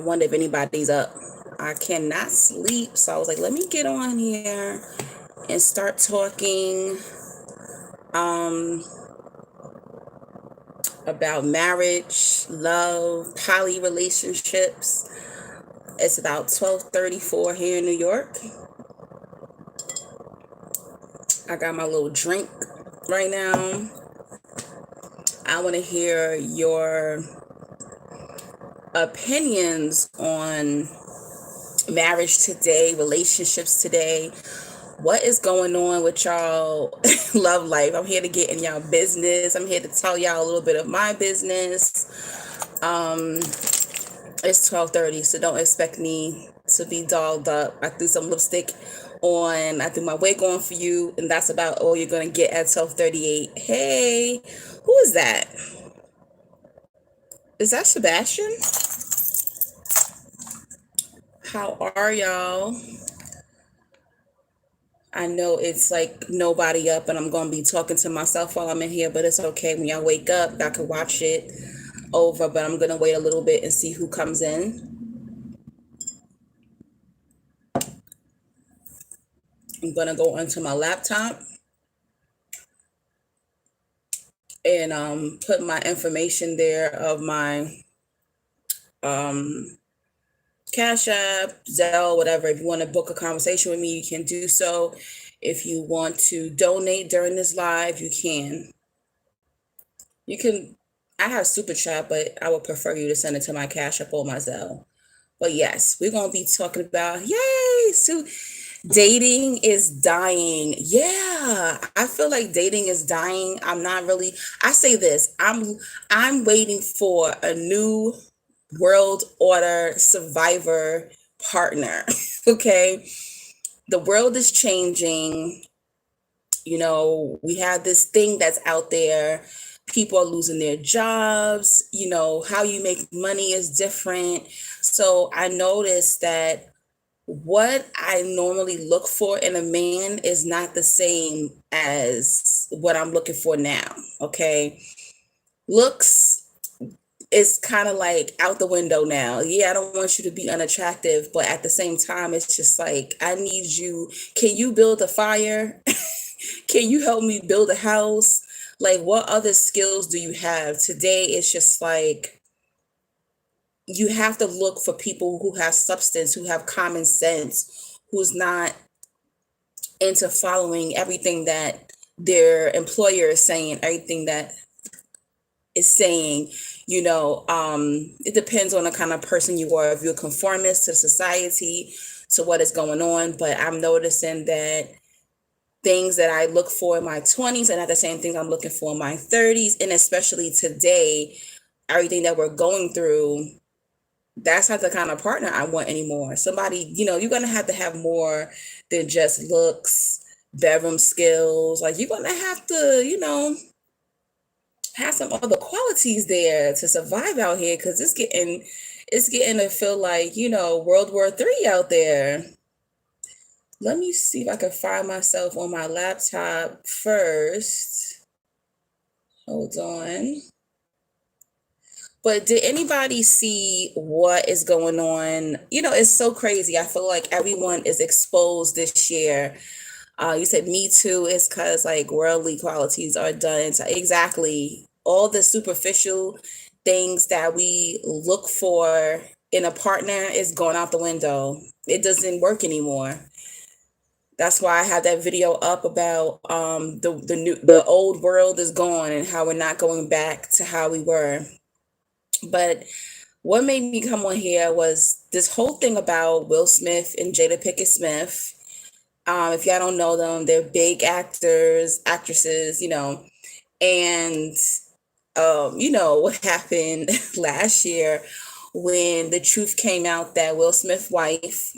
wonder if anybody's up. I cannot sleep, so I was like, let me get on here and start talking about marriage, love, poly relationships. It's about 12:34 here in New York. I got my little drink right now. I want to hear your opinions on marriage today, relationships today. What is going on with y'all love life? I'm here to get in y'all business. I'm here to tell y'all a little bit of my business. It's 12:30, so don't expect me to be dolled up. I threw some lipstick on. I threw my wig on for you, and that's about all you're gonna get at 12:38. Hey, who is that? Is that Sebastian? How are y'all? I know it's like nobody up, and I'm gonna be talking to myself while I'm in here, but it's okay. When y'all wake up, I can watch it over, but I'm gonna wait a little bit and see who comes in. I'm gonna go onto my laptop and put my information there of my Cash App, Zelle, whatever. If you want to book a conversation with me, you can do so. If you want to donate during this live, you can. You can. I have Super Chat, but I would prefer you to send it to my Cash App or my Zelle. But yes, we're gonna be talking about dating is dying. Yeah, I feel like dating is dying. I'm not really. I say this. I'm waiting for a new world order survivor partner. Okay, the world is changing. We have this thing that's out there. People are losing their jobs. How you make money is different. So I noticed that what I normally look for in a man is not the same as what I'm looking for now. Okay. Looks is kind of like out the window now. Yeah, I don't want you to be unattractive, but at the same time, it's just like, I need you. Can you build a fire? Can you help me build a house? Like, what other skills do you have? Today, it's just like, you have to look for people who have substance, who have common sense, who's not into following everything that their employer is saying, everything that is saying. It depends on the kind of person you are. If you're a conformist to society, to what is going on. But I'm noticing that things that I look for in my 20s and not the same things I'm looking for in my 30s. And especially today, everything that we're going through, that's not the kind of partner I want anymore. Somebody, you're going to have more than just looks, bedroom skills. Like, you're going to have to, have some other qualities there to survive out here, because it's getting to feel like, World War III out there. Let me see if I can find myself on my laptop first. Hold on. But did anybody see what is going on? It's so crazy. I feel like everyone is exposed this year. You said Me Too is because like worldly qualities are done. So exactly, all the superficial things that we look for in a partner is going out the window. It doesn't work anymore. That's why I have that video up about the old world is gone and how we're not going back to how we were. But what made me come on here was this whole thing about Will Smith and Jada Pinkett Smith. If y'all don't know them, they're big actors, actresses, and what happened last year when the truth came out that Will Smith's wife,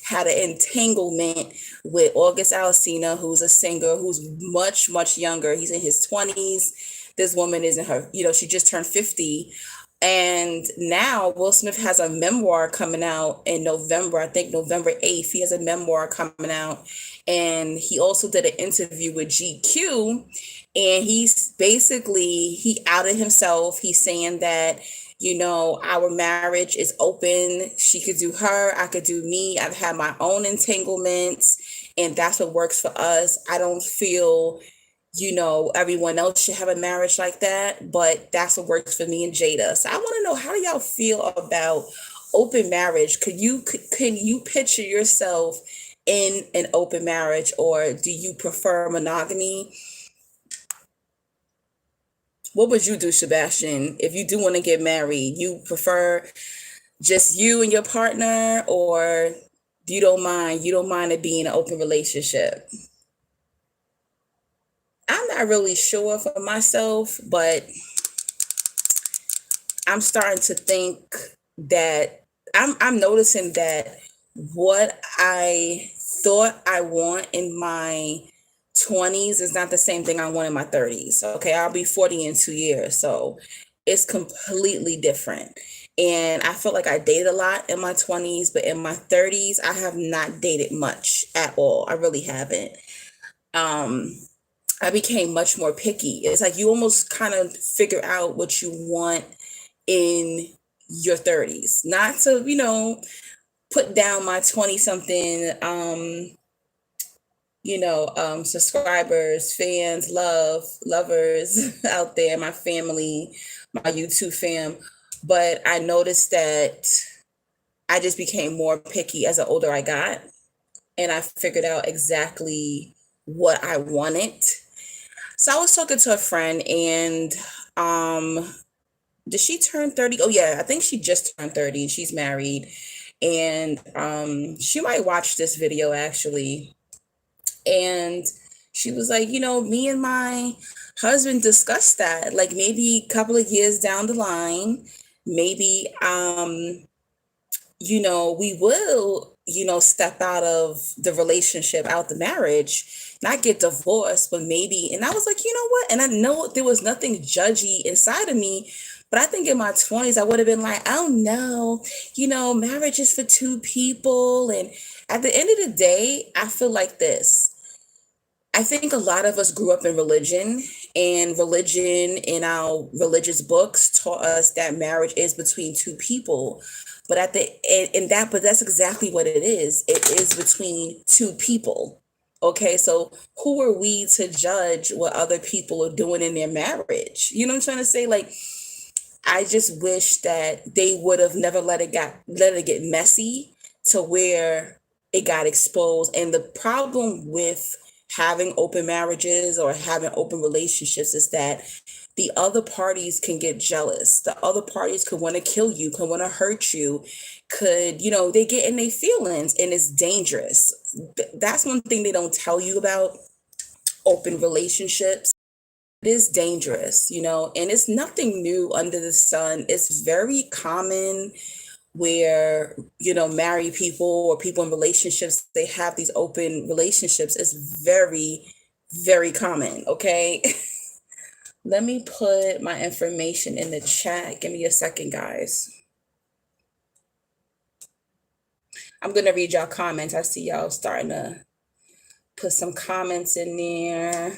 had an entanglement with August Alsina, who's a singer, who's much, much younger. He's in his 20s. This woman is in her, she just turned 50. And now Will Smith has a memoir coming out in November. I think November 8th, he has a memoir coming out. And he also did an interview with GQ. And he outed himself. He's saying that, Our marriage is open. She could do her, I could do me. I've had my own entanglements, and that's what works for us. I don't feel, everyone else should have a marriage like that, but that's what works for me and Jada. So I want to know, how do y'all feel about open marriage? Can you picture yourself in an open marriage, or do you prefer monogamy? What would you do, Sebastian, if you do want to get married? You prefer just you and your partner, or you don't mind it being an open relationship? I'm not really sure for myself, but I'm starting to think that I'm noticing that what I thought I want in my 20s is not the same thing I want in my 30s. Okay, I'll be 40 in 2 years, so it's completely different. And I feel like I dated a lot in my 20s, but in my 30s, I have not dated much at all. I really haven't. Um, I became much more picky. It's like you almost kind of figure out what you want in your 30s. Not to, put down my 20 something subscribers, fans, lovers out there, my family, my YouTube fam. But I noticed that I just became more picky as the older I got, and I figured out exactly what I wanted. So I was talking to a friend, and did she turn 30? Oh yeah, I think she just turned 30. She's married. And she might watch this video actually. And she was like, me and my husband discussed that. Like maybe a couple of years down the line, maybe we will, step out of the relationship, out the marriage, not get divorced, but maybe. And I was like, you know what? And I know there was nothing judgy inside of me, but I think in my 20s, I would have been like, oh no, marriage is for two people. And at the end of the day, I feel like this. I think a lot of us grew up in religion, and religion in our religious books taught us that marriage is between two people. But but that's exactly what it is. It is between two people. Okay, so who are we to judge what other people are doing in their marriage? You know what I'm trying to say? Like, I just wish that they would have never let it get messy to where it got exposed. And the problem with having open marriages or having open relationships is that the other parties can get jealous. The other parties could want to kill you, could want to hurt you, they get in their feelings, and it's dangerous. That's one thing they don't tell you about open relationships. It is dangerous, and it's nothing new under the sun. It's very common where, married people or people in relationships, they have these open relationships. It's very, very common. Okay. Let me put my information in the chat. Give me a second, guys. I'm going to read y'all comments. I see y'all starting to put some comments in there.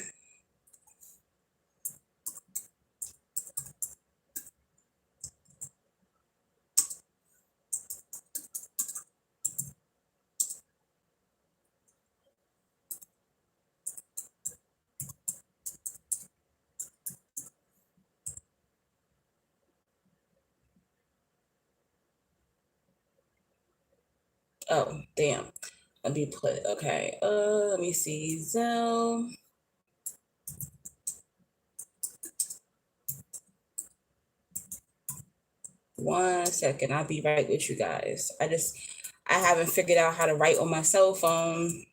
Oh, damn. Okay. Let me see. Zelle. One second. I'll be right with you guys. I haven't figured out how to write on my cell phone.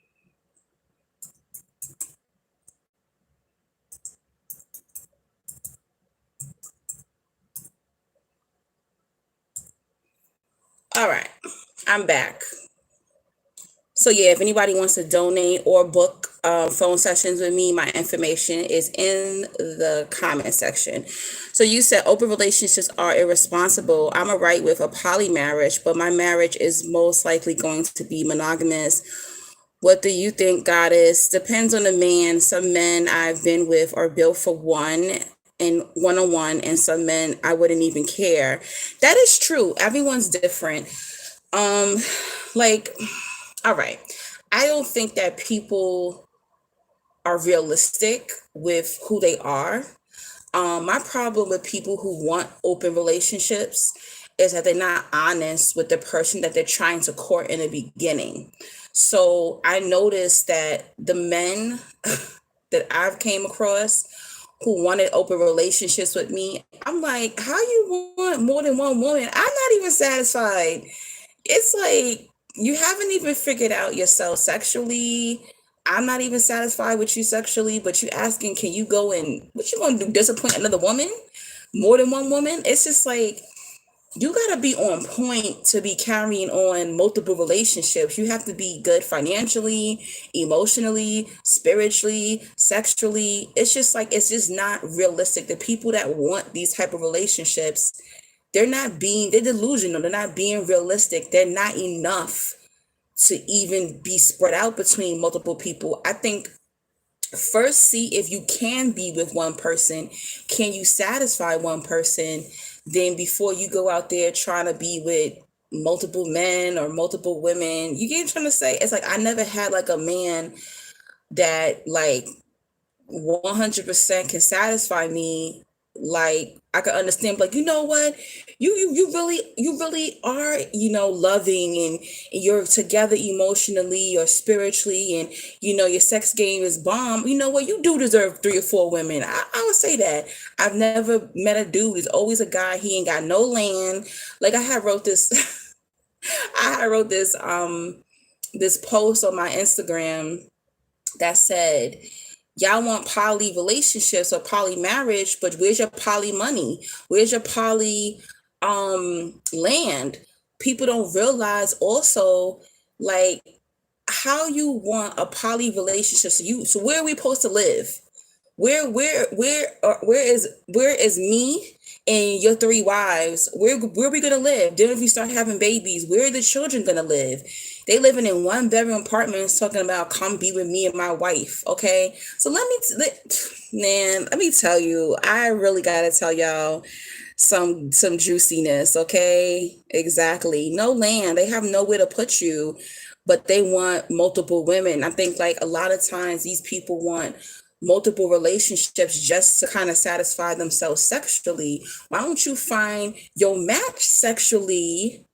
All right. I'm back. So yeah, if anybody wants to donate or book phone sessions with me, my information is in the comment section. So you said open relationships are irresponsible. I'm a right with a poly marriage, but my marriage is most likely going to be monogamous. What do you think, Goddess? Depends on the man. Some men I've been with are built for one, and one-on-one, and some men I wouldn't even care. That is true. Everyone's different. Um, like, all right. I don't think that people are realistic with who they are. My problem with people who want open relationships is that they're not honest with the person that they're trying to court in the beginning. So I noticed that the men that I've came across who wanted open relationships with me, I'm like, how you want more than one woman? I'm not even satisfied. It's like you haven't even figured out yourself sexually. I'm not even satisfied with you sexually, but you asking, can you go and what you gonna do? Disappoint another woman? More than one woman? It's just like you gotta be on point to be carrying on multiple relationships. You have to be good financially, emotionally, spiritually, sexually. It's just like it's just not realistic. The people that want these type of relationships, they're delusional, they're not being realistic, they're not enough to even be spread out between multiple people. I think first see if you can be with one person, can you satisfy one person, then before you go out there trying to be with multiple men or multiple women. You get what I'm trying to say? It's like I never had like a man that like 100% can satisfy me. Like I could understand, like, you know what, you really are, loving, and you're together emotionally or spiritually, and your sex game is bomb. You know what, you do deserve 3 or 4 women. I would say that. I've never met a dude. He's always a guy. He ain't got no land. Like I had wrote this I had wrote this post on my Instagram that said, y'all want poly relationships or poly marriage, but where's your poly money? Where's your poly land? People don't realize also, like, how you want a poly relationship. So where are we supposed to live? Where is me and your 3 wives? Where are we gonna live? Then if we start having babies, where are the children gonna live? They living in 1 bedroom apartments talking about come be with me and my wife. Okay, so let me tell you, I really gotta tell y'all some juiciness. Okay, exactly. No land. They have nowhere to put you, but they want multiple women. I think like a lot of times these people want multiple relationships just to kind of satisfy themselves sexually. Why don't you find your match sexually?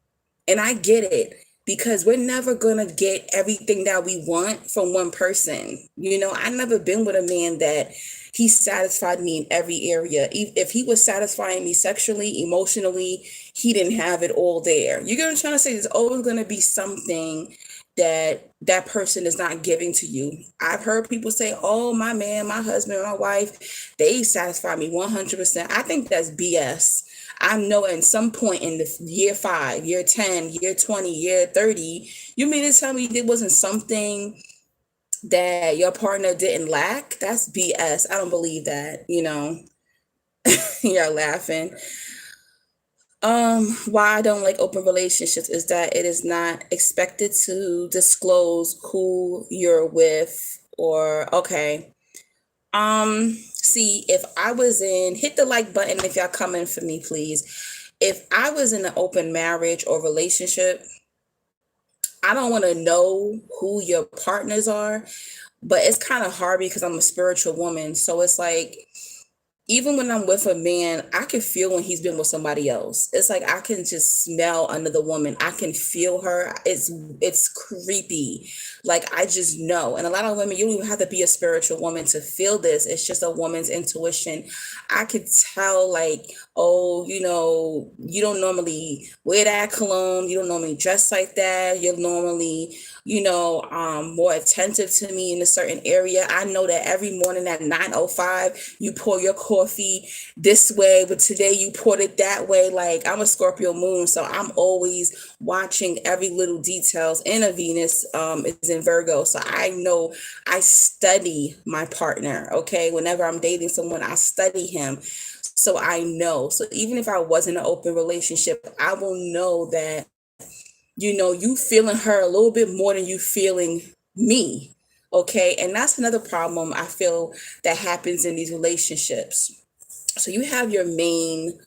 And I get it, because we're never going to get everything that we want from one person. I never been with a man that he satisfied me in every area. If he was satisfying me sexually, emotionally, he didn't have it all there. You get what I'm trying to say? There's always going to be something that person is not giving to you. I've heard people say, oh, my man, my husband, my wife, they satisfy me 100%. I think that's BS. I know at some point in the year 5, year 10, year 20, year 30, you mean to tell me there wasn't something that your partner didn't lack? That's BS. I don't believe that. You're laughing. Why I don't like open relationships is that it is not expected to disclose who you're with, or okay. See, if I was in, hit the like button if y'all coming for me, please. If I was in an open marriage or relationship, I don't want to know who your partners are, but it's kind of hard because I'm a spiritual woman. So it's like, even when I'm with a man, I can feel when he's been with somebody else. It's like I can just smell another woman. I can feel her. It's creepy. Like I just know. And a lot of women, you don't even have to be a spiritual woman to feel this. It's just a woman's intuition. I could tell, like, oh, you don't normally wear that cologne. You don't normally dress like that. You're normally, more attentive to me in a certain area. I know that every morning at 9:05, you pour your coffee this way, but today you poured it that way. Like I'm a Scorpio moon, so I'm always watching every little details. And a Venus is in Virgo, so I know I study my partner. Okay, whenever I'm dating someone, I study him. So I know. So even if I was in an open relationship, I will know that you feeling her a little bit more than you feeling me. Okay. And that's another problem I feel that happens in these relationships. So you have your main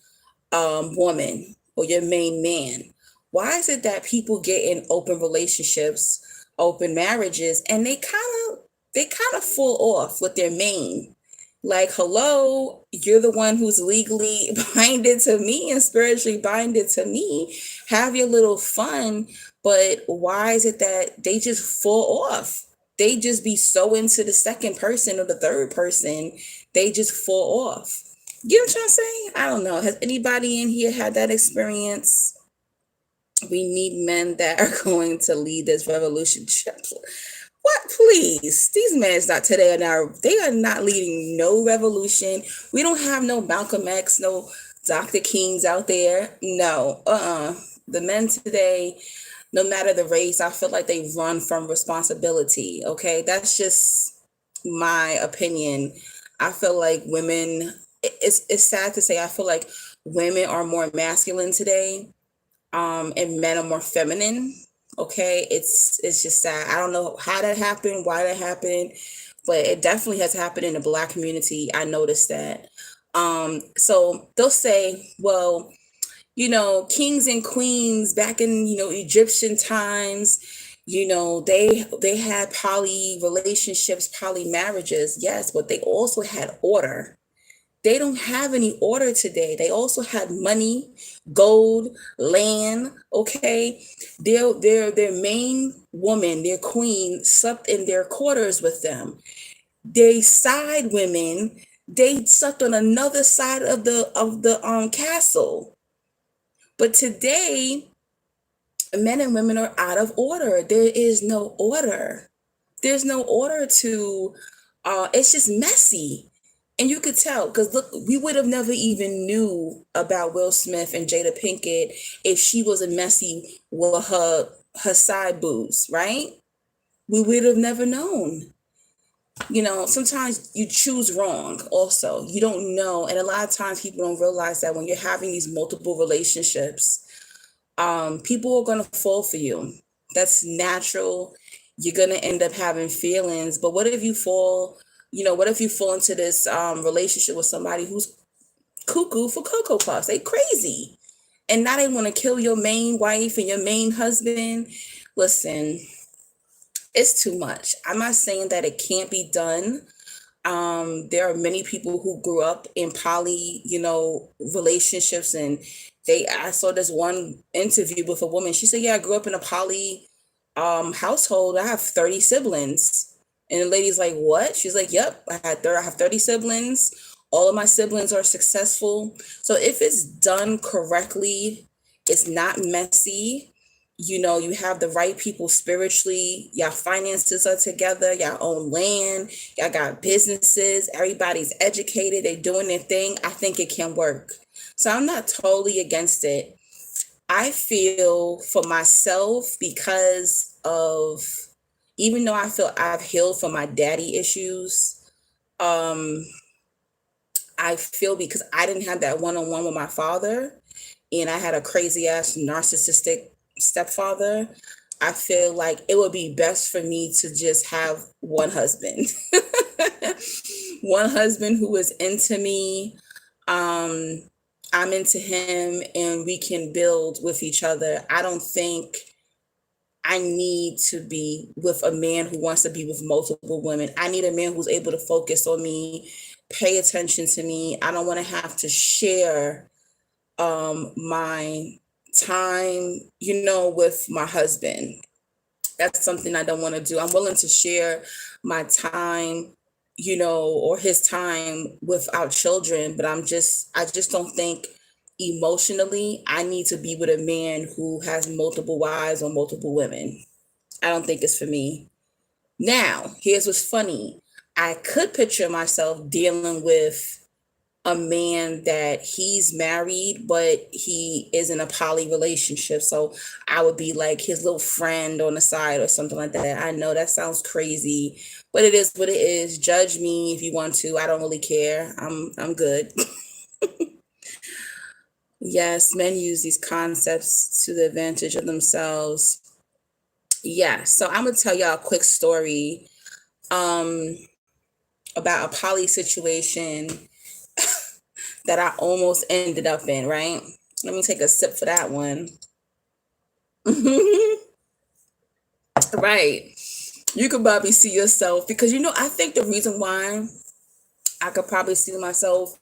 woman or your main man. Why is it that people get in open relationships, open marriages, and they kind of fall off with their main? Like, hello, you're the one who's legally binded to me and spiritually binded to me. Have your little fun, but why is it that they just fall off? They just be so into the second person or the third person, they just fall off. You know what I'm trying to say? I don't know. Has anybody in here had that experience? We need men that are going to lead this revolution. What? Please. These men is not today are now they are not leading no revolution. We don't have no Malcolm X, no Dr. Kings out there. No. The men today, no matter the race, I feel like they run from responsibility. Okay. That's just my opinion. I feel like women, it's sad to say, I feel like women are more masculine today, and men are more feminine. Okay, it's just sad. I don't know how that happened, why that happened, but it definitely has happened in the Black community. I noticed that. So they'll say, well, kings and queens back in, Egyptian times, they had poly relationships, poly marriages, yes, but they also had order. They don't have any order today. They also had money, gold, land. Okay, their main woman, their queen, slept in their quarters with them. They side women, they slept on another side of the castle. But today, men and women are out of order. There is no order. There's no order to. It's just messy. And you could tell because look, we would have never even knew about Will Smith and Jada Pinkett if she wasn't messy with her side boobs, right? We would have never known. Sometimes you choose wrong also. You don't know. And a lot of times people don't realize that when you're having these multiple relationships, people are gonna fall for you. That's natural. You're gonna end up having feelings. But what if you fall into this relationship with somebody who's cuckoo for Cocoa Puffs? They crazy. And now they want to kill your main wife and your main husband. Listen, it's too much. I'm not saying that it can't be done. There are many people who grew up in poly, relationships, and I saw this one interview with a woman. She said, "Yeah, I grew up in a poly household. I have 30 siblings." And the lady's like, "What?" She's like, "Yep, I have 30 siblings. All of my siblings are successful." So if it's done correctly, it's not messy. You have the right people spiritually, your finances are together, y'all own land, y'all got businesses, everybody's educated, they doing their thing. I think it can work. So I'm not totally against it. I feel for myself because of, even though I feel I've healed from my daddy issues, um, I feel because I didn't have that one-on-one with my father and I had a crazy ass narcissistic stepfather, I feel like it would be best for me to just have one husband. One husband who is into me. Um, I'm into him and we can build with each other. I don't think I need to be with a man who wants to be with multiple women. I need a man who's able to focus on me, pay attention to me. I don't want to have to share my time, with my husband. That's something I don't want to do. I'm willing to share my time, or his time with our children, but I just don't think emotionally I need to be with a man who has multiple wives or multiple women. I don't think it's for me. Now, here's what's funny. I could picture myself dealing with a man that he's married, but he is in a poly relationship. So I would be like his little friend on the side or something like that. I know that sounds crazy, but it is what it is. Judge me if you want to. I don't really care. I'm good. Yes, men use these concepts to the advantage of themselves. Yeah, so I'm gonna tell y'all a quick story um about a poly situation that I almost ended up in, right? Let me take a sip for that one. Right. You could probably see yourself because I think the reason why I could probably see myself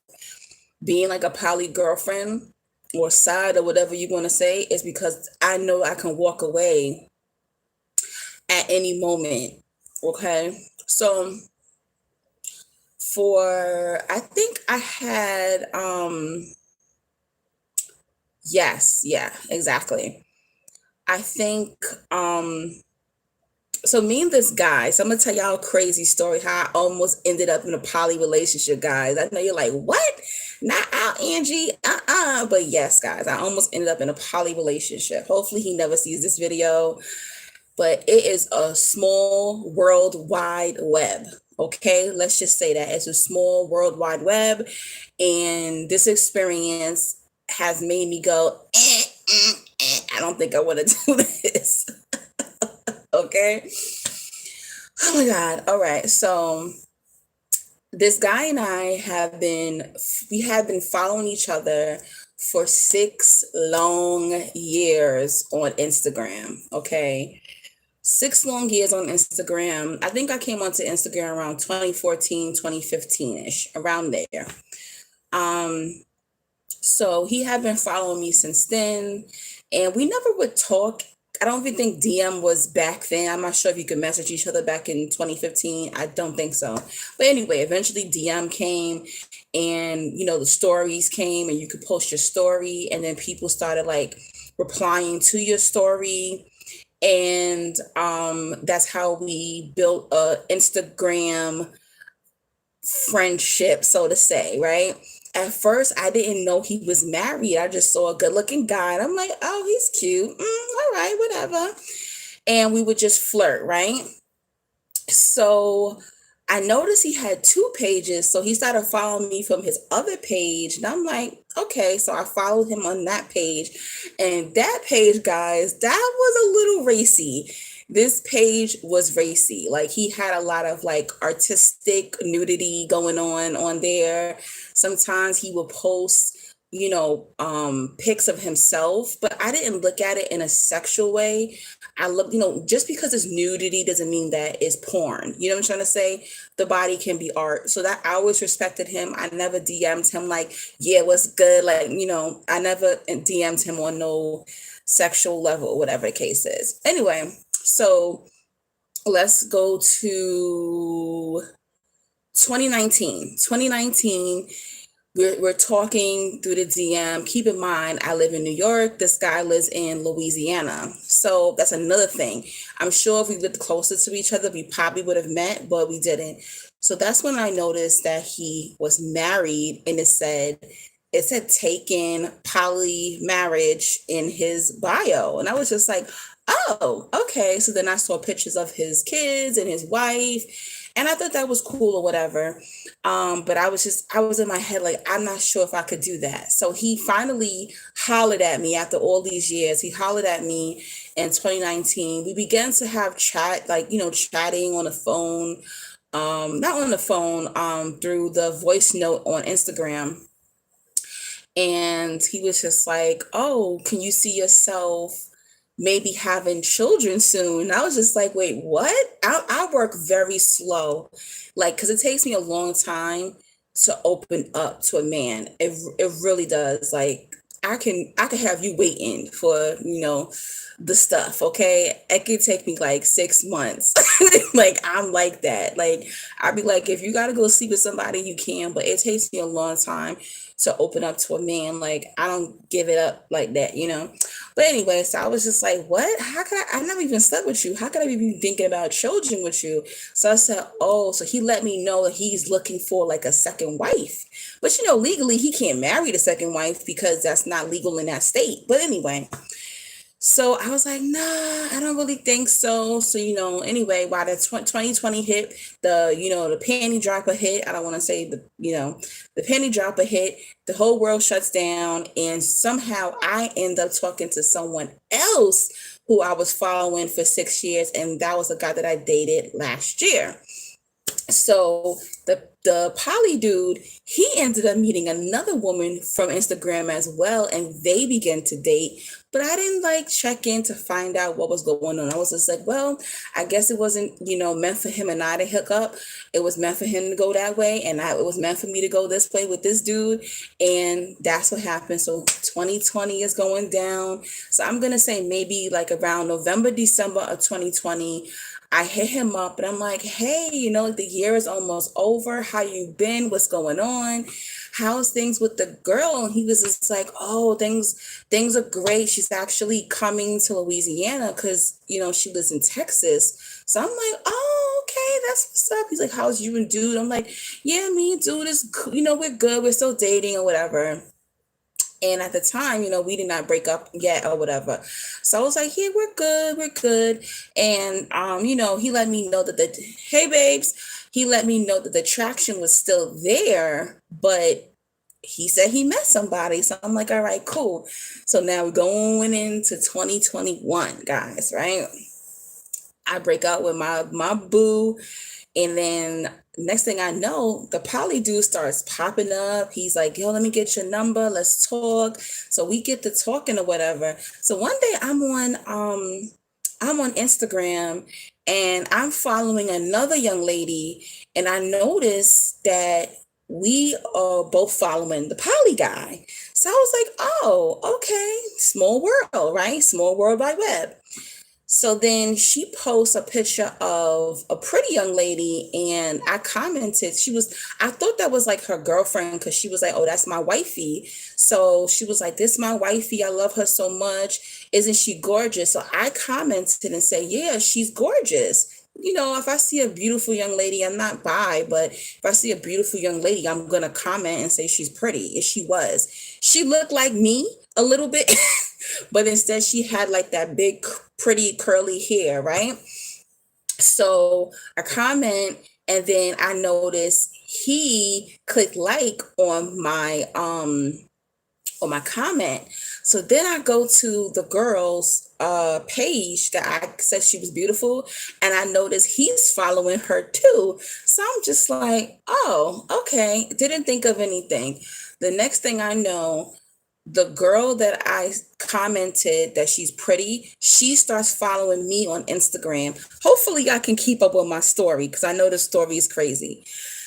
being like a poly girlfriend or side or whatever you want to say is because I know I can walk away at any moment. Okay. So I think I had yes, yeah, exactly. I think so me and this guy, so I'm gonna tell y'all a crazy story how I almost ended up in a poly relationship, guys. I know you're like, what? Not out, Angie. But yes, guys, I almost ended up in a poly relationship. Hopefully he never sees this video, but it is a small world wide web. Okay, let's just say that it's a small world wide web, and this experience has made me go, I don't think I want to do this. Okay. Oh my God. All right. So this guy and I we have been following each other for 6 long years on Instagram. Okay. 6 long years on Instagram. I think I came onto Instagram around 2014, 2015-ish, around there. So he had been following me since then, and we never would talk. I don't even think DM was back then. I'm not sure if you could message each other back in 2015. I don't think so. But anyway, eventually DM came, and the stories came, and you could post your story, and then people started like replying to your story. And that's how we built a Instagram friendship, so to say, right? At first, I didn't know he was married. I just saw a good looking guy, and I'm like, oh, he's cute. All right, whatever. And we would just flirt, right? So I noticed he had 2 pages. So he started following me from his other page. And I'm like, okay. So I followed him on that page. And that page, guys, that was a little racy. This page was racy. Like he had a lot of like artistic nudity going on there. Sometimes he would post pics of himself, but I didn't look at it in a sexual way. I look, just because it's nudity doesn't mean that it's porn. You know what I'm trying to say? The body can be art. So that I always respected him. I never DM'd him like, yeah, what's good? Like, I never DM'd him on no sexual level or whatever the case is. Anyway, so let's go to 2019. 2019. We're talking through the DM. Keep in mind, I live in New York. This guy lives in Louisiana. So that's another thing. I'm sure if we lived closer to each other, we probably would have met, but we didn't. So that's when I noticed that he was married, and it said taken poly marriage in his bio. And I was just like, oh, okay. So then I saw pictures of his kids and his wife. And I thought that was cool or whatever. But I was in my head, like, I'm not sure if I could do that. So he finally hollered at me after all these years. He hollered at me in 2019. We began to have chat, like, chatting on the phone, not on the phone, through the voice note on Instagram. And he was just like, oh, can you see yourself maybe having children soon? And I was just like, wait, what? I work very slow, like, because it takes me a long time to open up to a man. It really does. Like, I can have you waiting for, the stuff. Okay. It could take me like 6 months. Like, I'm like that. Like, I'd be like, if you got to go sleep with somebody, you can, but it takes me a long time to open up to a man. Like, I don't give it up like that, But anyway, so I was just like, what? How could I never even slept with you. How could I be thinking about children with you? So I said, oh, so he let me know that he's looking for like a second wife. But legally he can't marry the second wife because that's not legal in that state. But anyway, so I was like, nah, I don't really think so. So, anyway, while the 2020 hit, the panty dropper hit, I don't want to say the panty dropper hit, the whole world shuts down. And somehow I end up talking to someone else who I was following for 6 years. And that was a guy that I dated last year. So the the poly dude, he ended up meeting another woman from Instagram as well, and they began to date. But I didn't like check in to find out what was going on. I was just like, well, I guess it wasn't, meant for him and I to hook up. It was meant for him to go that way, and it was meant for me to go this way with this dude, and that's what happened. So 2020 is going down. So I'm gonna say maybe like around November, December of 2020. I hit him up and I'm like, hey, the year is almost over. How you been? What's going on? How's things with the girl? And he was just like, oh, things are great. She's actually coming to Louisiana because, she lives in Texas. So I'm like, oh, okay, that's what's up. He's like, how's you and dude? I'm like, yeah, me and dude is, we're good. We're still dating or whatever. And at the time, we did not break up yet or whatever. So I was like, yeah, we're good, we're good. And he let me know that hey babes, he let me know that the traction was still there, but he said he met somebody. So I'm like, all right, cool. So now we're going into 2021, guys, right? I break up with my boo. And then next thing I know, the poly dude starts popping up. He's like, yo, let me get your number. Let's talk. So we get to talking or whatever. So one day I'm on Instagram and I'm following another young lady, and I noticed that we are both following the poly guy. So I was like, oh, okay, small world, right? Small world by web. So then she posts a picture of a pretty young lady, and I commented. I thought that was like her girlfriend because she was like, oh, that's my wifey. So she was like, this is my wifey. I love her so much. Isn't she gorgeous? So I commented and said, yeah, she's gorgeous. If I see a beautiful young lady, I'm not bi, but if I see a beautiful young lady, I'm going to comment and say she's pretty. If she was. She looked like me a little bit, but instead she had like that big, pretty curly hair, right? So I comment, and then I noticed he clicked like on my comment. So then I go to the girl's page that I said she was beautiful, and I noticed he's following her too. So I'm just like, oh, okay. Didn't think of anything. The next thing I know, the girl that I commented that she's pretty, she starts following me on Instagram. Hopefully I can keep up with my story because I know the story is crazy.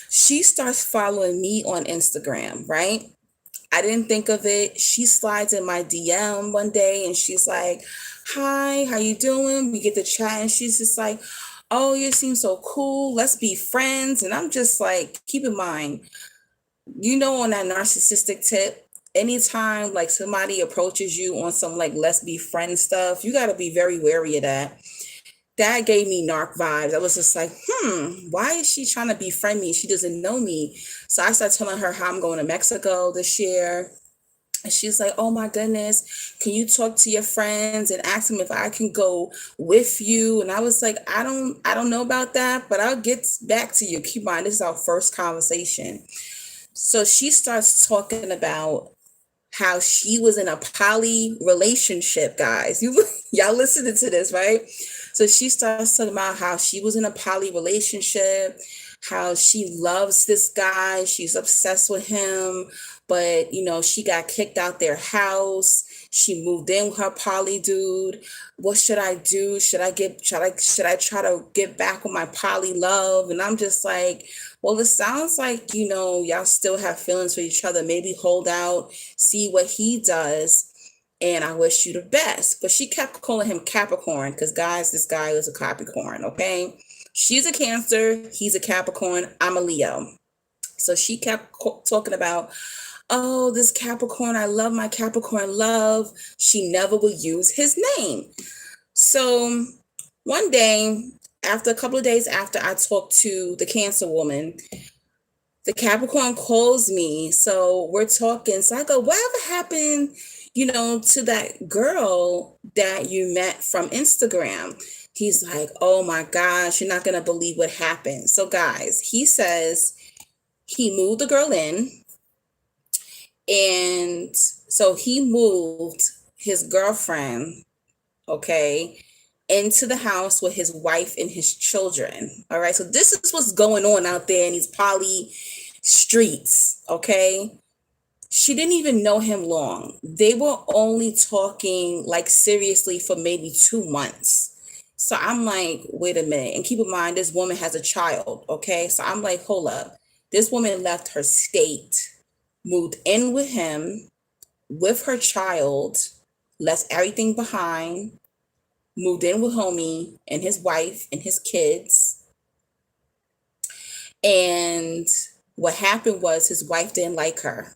She starts following me on Instagram, right? I didn't think of it. She slides in my DM one day and she's like, hi, how you doing? We get to chat and she's just like, oh, you seem so cool. Let's be friends. And I'm just like, keep in mind, on that narcissistic tip, anytime like somebody approaches you on some like let's be friends stuff, you got to be very wary of that. That gave me narc vibes. I was just like, why is she trying to befriend me? She doesn't know me. So I started telling her how I'm going to Mexico this year. And she's like, oh my goodness, can you talk to your friends and ask them if I can go with you? And I was like, I don't know about that, but I'll get back to you. Keep in mind, this is our first conversation. So she starts talking about how she was in a poly relationship, guys. Y'all listening to this, right? So she starts talking about how she was in a poly relationship, how she loves this guy, she's obsessed with him, but she got kicked out their house. She moved in with her poly dude. What should I do? Should I try to get back with my poly love? And I'm just like, well, it sounds like, y'all still have feelings for each other. Maybe hold out, see what he does. And I wish you the best. But she kept calling him Capricorn because, guys, this guy is a Capricorn, okay? She's a Cancer. He's a Capricorn. I'm a Leo. So she kept talking about, oh, this Capricorn, I love my Capricorn love. She never would use his name. So one day, after a couple of days after I talked to the Cancer woman, the Capricorn calls me. So we're talking. So I go, whatever happened, to that girl that you met from Instagram? He's like, oh my gosh, you're not going to believe what happened. So guys, he says he moved the girl in. And so he moved his girlfriend, okay, into the house with his wife and his children. All right. So this is what's going on out there in these poly streets. Okay. She didn't even know him long. They were only talking like seriously for maybe 2 months. So I'm like, wait a minute. And keep in mind, this woman has a child. Okay. So I'm like, hold up. This woman left her state, moved in with him, with her child, left everything behind, moved in with homie and his wife and his kids. And what happened was his wife didn't like her.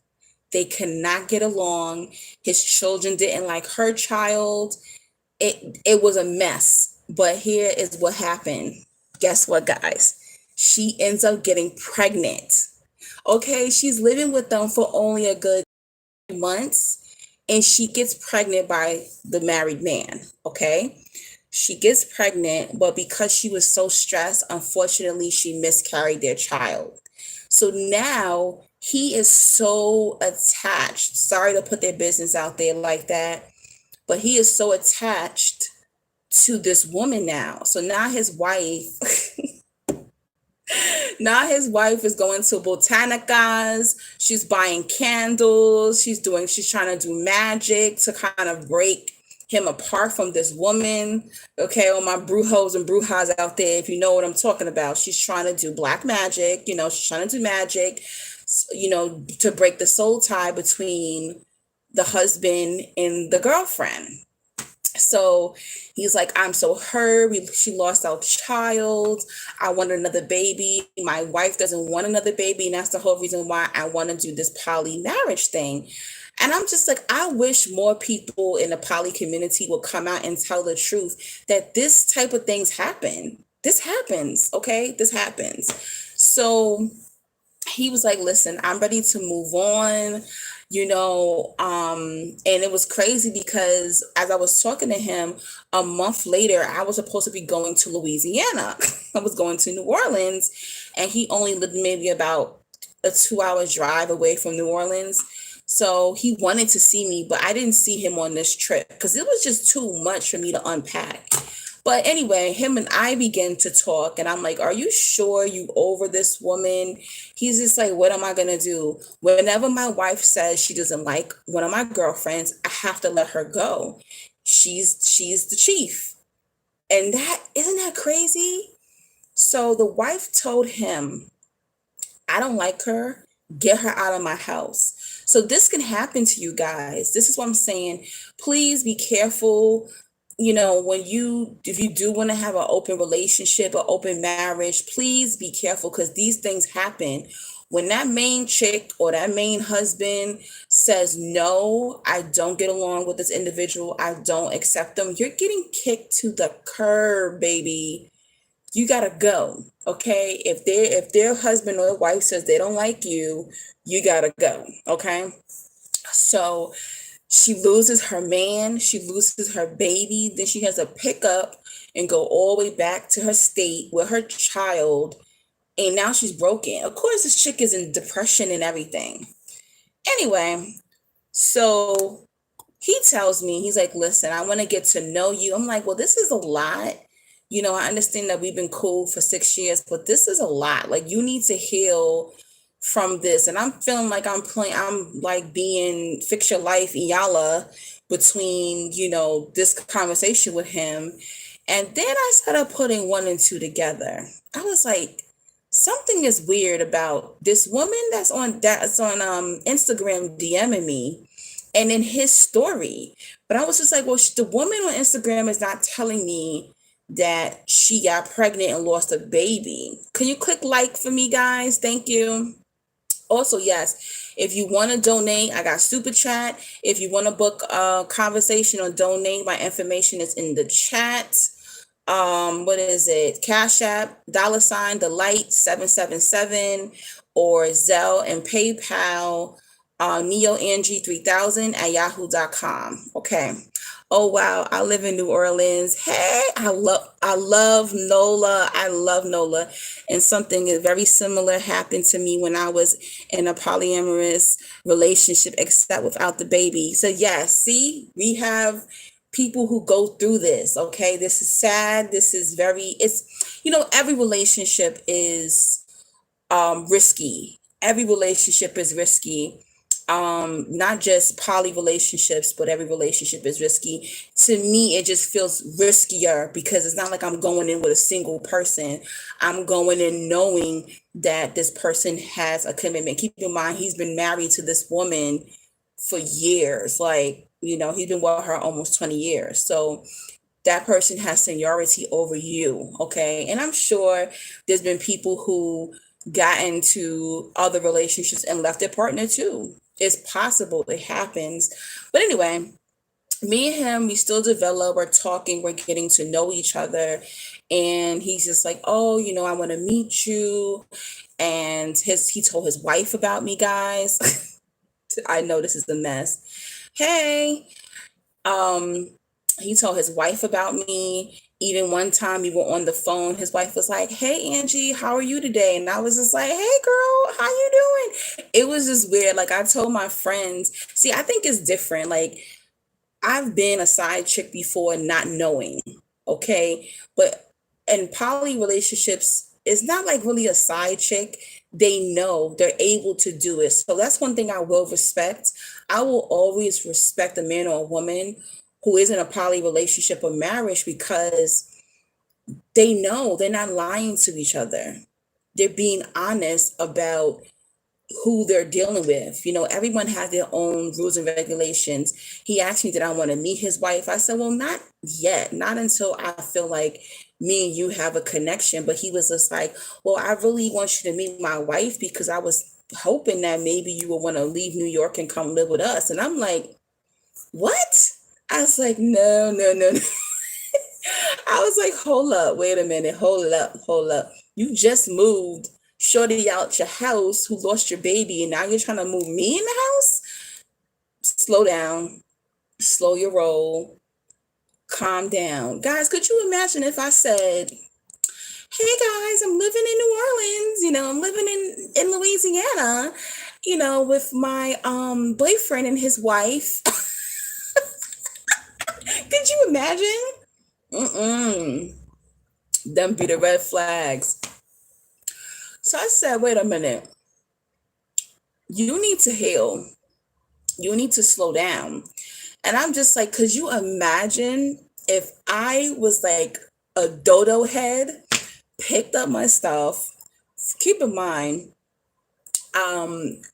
They could not get along. His children didn't like her child. It was a mess. But here is what happened. Guess what, guys? She ends up getting pregnant. Okay, she's living with them for only a good months, and she gets pregnant by the married man. Okay, she gets pregnant, but because she was so stressed, unfortunately, she miscarried their child. So now he is so attached. Sorry to put their business out there like that, but he is so attached to this woman now. So now his wife now his wife is going to botanicas. She's buying candles. She's trying to do magic to kind of break him apart from this woman. Okay, all my brujos and brujas out there, if you know what I'm talking about, she's trying to do black magic. She's trying to do magic, to break the soul tie between the husband and the girlfriend. So he's like, I'm so hurt. She lost our child. I want another baby. My wife doesn't want another baby. And that's the whole reason why I want to do this poly marriage thing. And I'm just like, I wish more people in the poly community would come out and tell the truth that this type of things happen. This happens. Okay. This happens. So he was like, listen, I'm ready to move on, and it was crazy because as I was talking to him a month later, I was supposed to be going to Louisiana. I was going to New Orleans, and he only lived maybe about a 2-hour drive away from New Orleans. So he wanted to see me, but I didn't see him on this trip because it was just too much for me to unpack. But anyway, him and I began to talk, and I'm like, are you sure you over this woman? He's just like, what am I going to do? Whenever my wife says she doesn't like one of my girlfriends, I have to let her go. She's the chief. And isn't that crazy? So the wife told him, I don't like her. Get her out of my house. So this can happen to you guys. This is what I'm saying. Please be careful. If you do want to have an open relationship, an open marriage, please be careful because these things happen. When that main chick or that main husband says, no, I don't get along with this individual, I don't accept them, you're getting kicked to the curb, baby. You gotta go. Okay. If their husband or wife says they don't like you, you gotta go. Okay. So she loses her man, she loses her baby, then she has to pick up and go all the way back to her state with her child, and now she's broken. Of course, this chick is in depression and everything. Anyway, so he tells me, he's like, listen, I want to get to know you. I'm like, well, this is a lot. I understand that we've been cool for 6 years, but this is a lot. Like, you need to heal from this. And I'm feeling like I'm like being fix your life Iyala between, this conversation with him. And then I started putting 1 and 2 together. I was like, something is weird about this woman that's on Instagram DMing me and in his story. But I was just like, well, the woman on Instagram is not telling me that she got pregnant and lost a baby. Can you click like for me, guys? Thank you. Also, yes, if you want to donate, I got Super Chat. If you want to book a conversation or donate, my information is in the chat. What is it? Cash App, $ the light 777, or Zelle and PayPal, NeoAngie3000 at yahoo.com. Okay. Oh wow, I live in New Orleans. Hey, I love NOLA. I love NOLA. And something very similar happened to me when I was in a polyamorous relationship, except without the baby. So yes, see, we have people who go through this. Okay, this is sad. This is very. It's every relationship is risky. Every relationship is risky. Not just poly relationships, but every relationship is risky. To me, it just feels riskier because it's not like I'm going in with a single person. I'm going in knowing that this person has a commitment. Keep in mind, he's been married to this woman for years. Like, he's been with her almost 20 years. So that person has seniority over you. Okay. And I'm sure there's been people who got into other relationships and left their partner too. It's possible, it happens. But anyway, me and him, we still develop, we're talking, we're getting to know each other. And he's just like, oh, I want to meet you. And he told his wife about me, guys. I know this is a mess. Hey, um, he told his wife about me. Even one time we were on the phone, his wife was like, hey, Angie, how are you today? And I was just like, hey, girl, how you doing? It was just weird. Like, I told my friends, see, I think it's different. Like, I've been a side chick before not knowing, okay? But in poly relationships, it's not like really a side chick. They know they're able to do it. So that's one thing I will respect. I will always respect a man or a woman who is in a poly relationship or marriage because they know they're not lying to each other. They're being honest about who they're dealing with. Everyone has their own rules and regulations. He asked me, did I want to meet his wife? I said, well, not yet, not until I feel like me and you have a connection. But he was just like, well, I really want you to meet my wife because I was hoping that maybe you would want to leave New York and come live with us. And I'm like, what? I was like, no, no, no, no. I was like, hold up, wait a minute, hold up. You just moved shorty out your house who lost your baby, and now you're trying to move me in the house? Slow down, slow your roll, calm down. Guys, could you imagine if I said, hey guys, I'm living in New Orleans, I'm living in Louisiana, with my boyfriend and his wife. Could you imagine? Them be the red flags. So I said, wait a minute. You need to heal. You need to slow down. And I'm just like, could you imagine if I was like a dodo head, picked up my stuff? Keep in mind,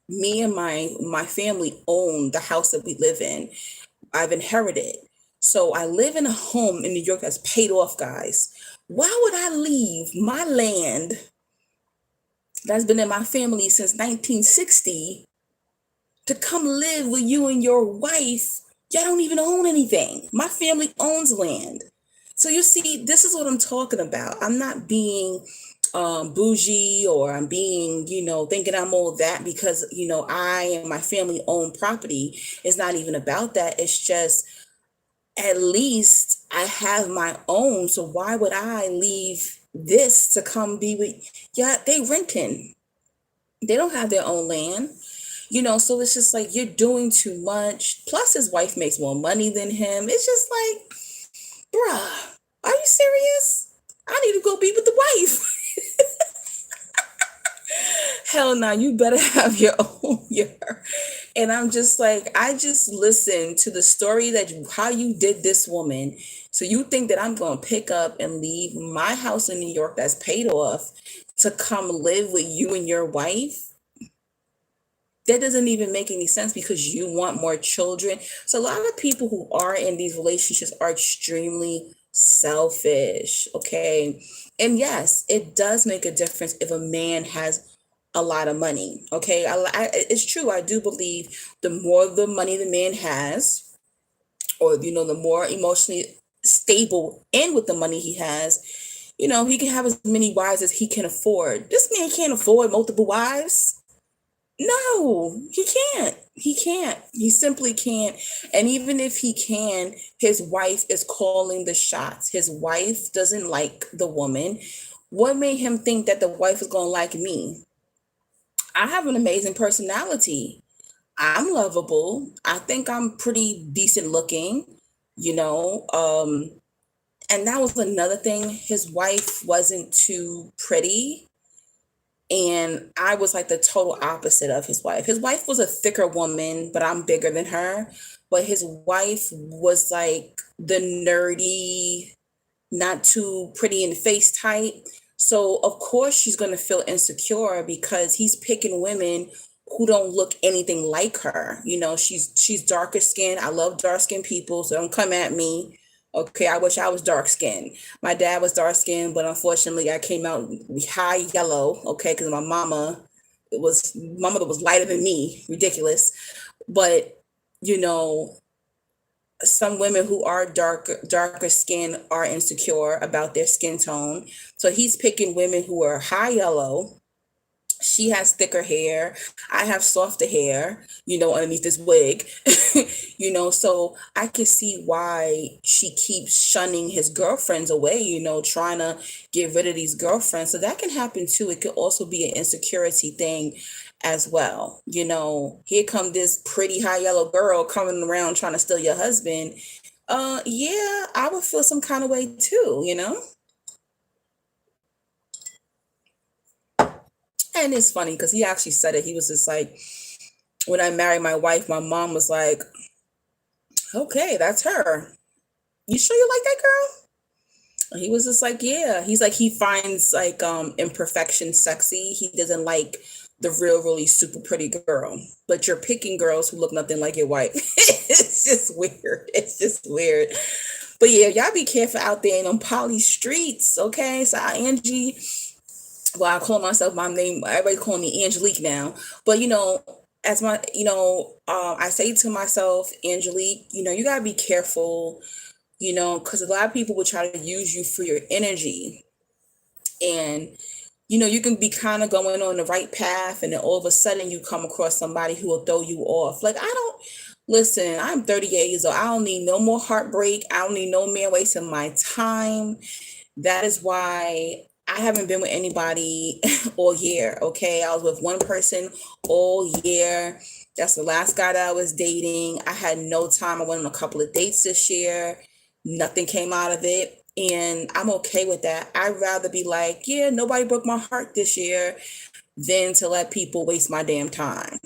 me and my family own the house that we live in. I've inherited. So I live in a home in New York that's paid off, guys. Why would I leave my land that's been in my family since 1960 to come live with you and your wife? Y'all don't even own anything. My family owns land. So you see, this is what I'm talking about. I'm not being bougie, or I'm being, thinking I'm all that because, I and my family own property. It's not even about that. It's just, at least I have my own. So why would I leave this to come be with? Yeah, they renting. They don't have their own land. So it's just like, you're doing too much. Plus his wife makes more money than him. It's just like, bruh, are you serious? I need to go be with the wife. Hell no, you better have your own year. And I'm just like, I just listened to the story how you did this woman. So you think that I'm going to pick up and leave my house in New York that's paid off to come live with you and your wife? That doesn't even make any sense because you want more children. So a lot of people who are in these relationships are extremely selfish. Okay. And yes, it does make a difference if a man has a lot of money. Okay. It's true. I do believe the more the money the man has, or, the more emotionally stable and with the money he has, he can have as many wives as he can afford. This man can't afford multiple wives. No, he can't. He can't. He simply can't. And even if he can, his wife is calling the shots. His wife doesn't like the woman. What made him think that the wife is going to like me? I have an amazing personality. I'm lovable. I think I'm pretty decent looking. you know. And that was another thing. His wife wasn't too pretty. And I was like the total opposite of his wife. His wife was a thicker woman, but I'm bigger than her. But his wife was like the nerdy, not too pretty in the face type. So of course she's gonna feel insecure because he's picking women who don't look anything like her. You know, she's darker skinned. I love dark skinned people, so don't come at me. Okay, I wish I was dark skinned. My dad was dark skinned, but unfortunately I came out high yellow, okay, because my mother was lighter than me. Ridiculous. But you know, some women who are darker skin are insecure about their skin tone. So he's picking women who are high yellow. She has thicker hair. I have softer hair, underneath this wig. So I can see why she keeps shunning his girlfriends away, trying to get rid of these girlfriends. So that can happen too. It could also be an insecurity thing as well. Here come this pretty high yellow girl coming around trying to steal your husband. Yeah, I would feel some kind of way too. And it's funny because he actually said it. He was just like, when I married my wife, my mom was like, okay, that's her. You sure you like that girl? And he was just like, yeah. He's like, he finds like imperfection sexy. He doesn't like the real, really super pretty girl. But you're picking girls who look nothing like your wife. It's just weird. It's just weird. But yeah, y'all be careful out there in them poly streets, okay? So Angie, well, I call myself my name. Everybody calling me Angelique now. But as my, I say to myself, Angelique, you gotta be careful, because a lot of people will try to use you for your energy, and you can be kind of going on the right path, and then all of a sudden you come across somebody who will throw you off. Like, I don't listen. I'm 38 years old. I don't need no more heartbreak. I don't need no man wasting my time. That is why I haven't been with anybody all year. Okay. I was with one person all year. That's the last guy that I was dating. I had no time. I went on a couple of dates this year. Nothing came out of it. And I'm okay with that. I'd rather be like, yeah, nobody broke my heart this year than to let people waste my damn time.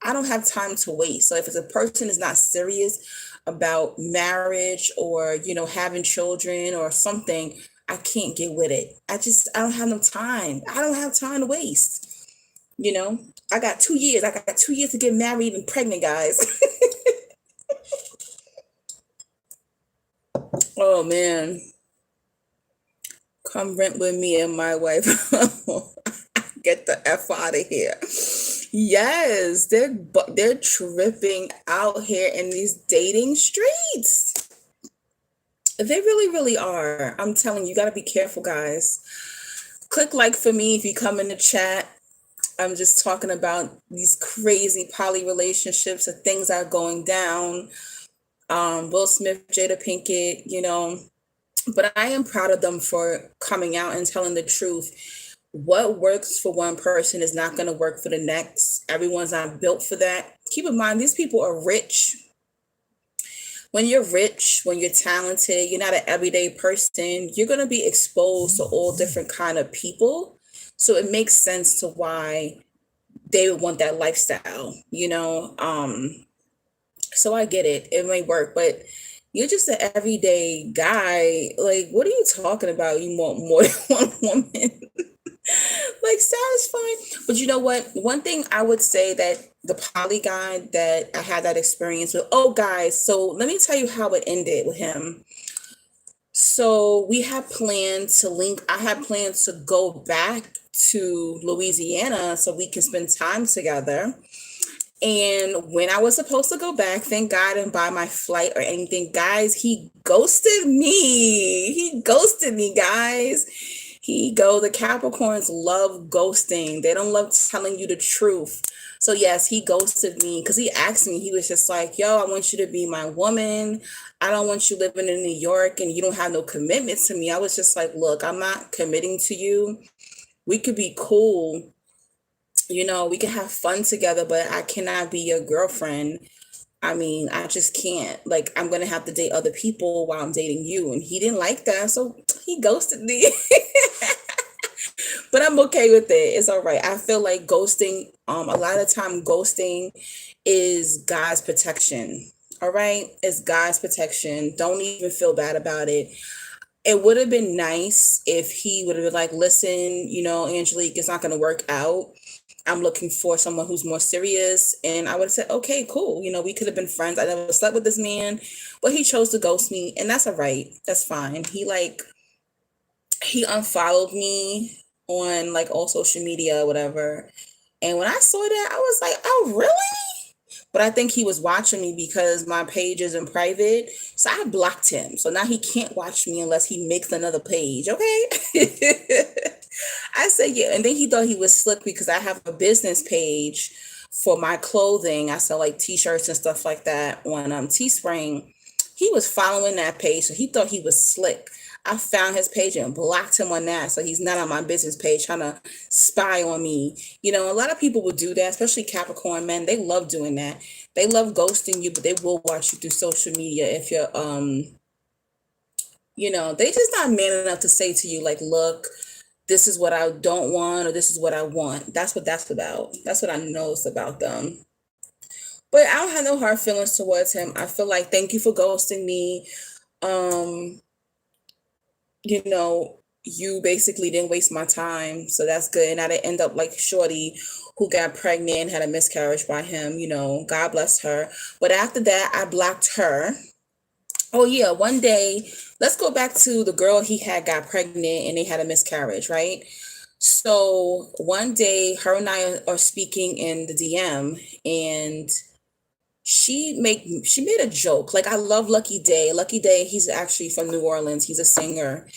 I don't have time to waste. So if it's a person is not serious about marriage or, having children or something, I can't get with it. I don't have no time. I don't have time to waste. I got 2 years. I got 2 years to get married and pregnant, guys. Oh man. Come rent with me and my wife. Get the F out of here. Yes, they're tripping out here in these dating streets. They really, really are. I'm telling you, you got to be careful, guys. Click like for me if you come in the chat. I'm just talking about these crazy poly relationships and things that are going down. Will Smith, Jada Pinkett, but I am proud of them for coming out and telling the truth. What works for one person is not going to work for the next. Everyone's not built for that. Keep in mind, these people are rich. When you're rich, when you're talented, you're not an everyday person, you're going to be exposed to all different kind of people. So it makes sense to why they would want that lifestyle, So I get it. It may work, but you're just an everyday guy. Like, what are you talking about? You want more than one woman? Like, satisfying. But you know what? One thing I would say that the poly guy that I had that experience with, oh, guys, so let me tell you how it ended with him. So we had planned to link. I had planned to go back to Louisiana so we can spend time together. And when I was supposed to go back, thank God I didn't buy my flight or anything. Guys, he ghosted me. He ghosted me, guys. The Capricorns love ghosting. They don't love telling you the truth. So yes, he ghosted me because he asked me, he was just like, yo, I want you to be my woman. I don't want you living in New York and you don't have no commitment to me. I was just like, look, I'm not committing to you. We could be cool. We can have fun together, but I cannot be your girlfriend. I mean, I just can't. Like, I'm gonna have to date other people while I'm dating you. And he didn't like that, so he ghosted me. But I'm okay with it. It's all right. I feel like ghosting, a lot of time ghosting is God's protection. All right. It's God's protection. Don't even feel bad about it. It would have been nice if he would have been like, listen, Angelique, it's not going to work out. I'm looking for someone who's more serious. And I would have said, okay, cool. We could have been friends. I never slept with this man, but he chose to ghost me. And that's all right. That's fine. He unfollowed me on like all social media or whatever. And when I saw that, I was like, oh, really? But I think he was watching me because my page is in private. So I blocked him. So now he can't watch me unless he makes another page. Okay. I said, yeah. And then he thought he was slick because I have a business page for my clothing. I sell like t-shirts and stuff like that on Teespring. He was following that page. So he thought he was slick. I found his page and blocked him on that. So he's not on my business page trying to spy on me. A lot of people would do that, especially Capricorn men. They love doing that. They love ghosting you, but they will watch you through social media if you're, they just not man enough to say to you, like, look, this is what I don't want, or this is what I want. That's what that's about. That's what I know it's about them. But I don't have no hard feelings towards him. I feel like, thank you for ghosting me. You know, you basically didn't waste my time. So that's good. And I didn't end up like Shorty who got pregnant and had a miscarriage by him. God bless her. But after that, I blocked her. Oh, yeah. One day, let's go back to the girl he had got pregnant and they had a miscarriage, right? So one day, her and I are speaking in the DM, and she made a joke. Like, I love Lucky Day. Lucky Day, he's actually from New Orleans. He's a singer.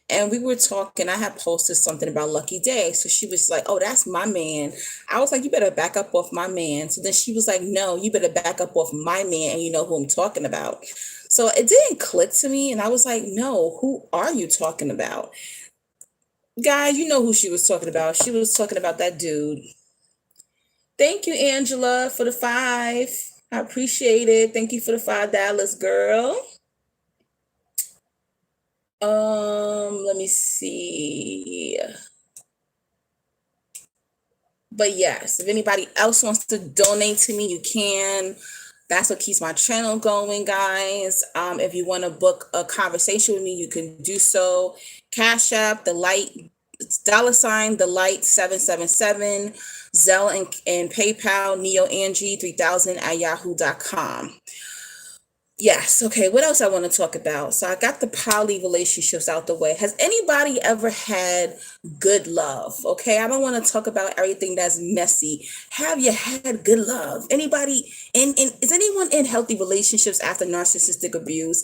And we were talking. I had posted something about Lucky Day. So she was like, oh, that's my man. I was like, you better back up off my man. So then she was like, no, you better back up off my man. And you know who I'm talking about. So it didn't click to me. And I was like, no, who are you talking about? Guys, you know who she was talking about. She was talking about that dude. Thank you, Angela, for the 5. I appreciate it. Thank you for the $5, girl. Let me see. But yes, if anybody else wants to donate to me, you can. That's what keeps my channel going, guys. If you want to book a conversation with me, you can do so. Cash App, the light, $ the light 777, Zelle and PayPal, NeoAngie3000 at yahoo.com. Yes. Okay. What else I want to talk about? So I got the poly relationships out the way. Has anybody ever had good love? Okay. I don't want to talk about everything that's messy. Have you had good love? Anybody is anyone in healthy relationships after narcissistic abuse?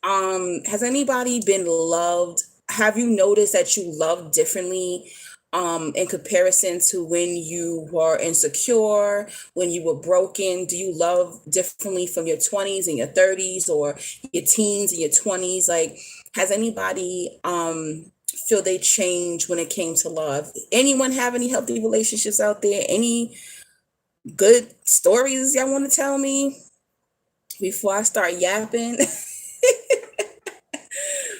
Has anybody been loved? Have you noticed that you love differently? In comparison to when you were insecure, when you were broken? Do you love differently from your 20s and your 30s, or your teens and your 20s? Like, has anybody feel they changed when it came to love? Anyone have any healthy relationships out there? Any good stories y'all want to tell me before I start yapping?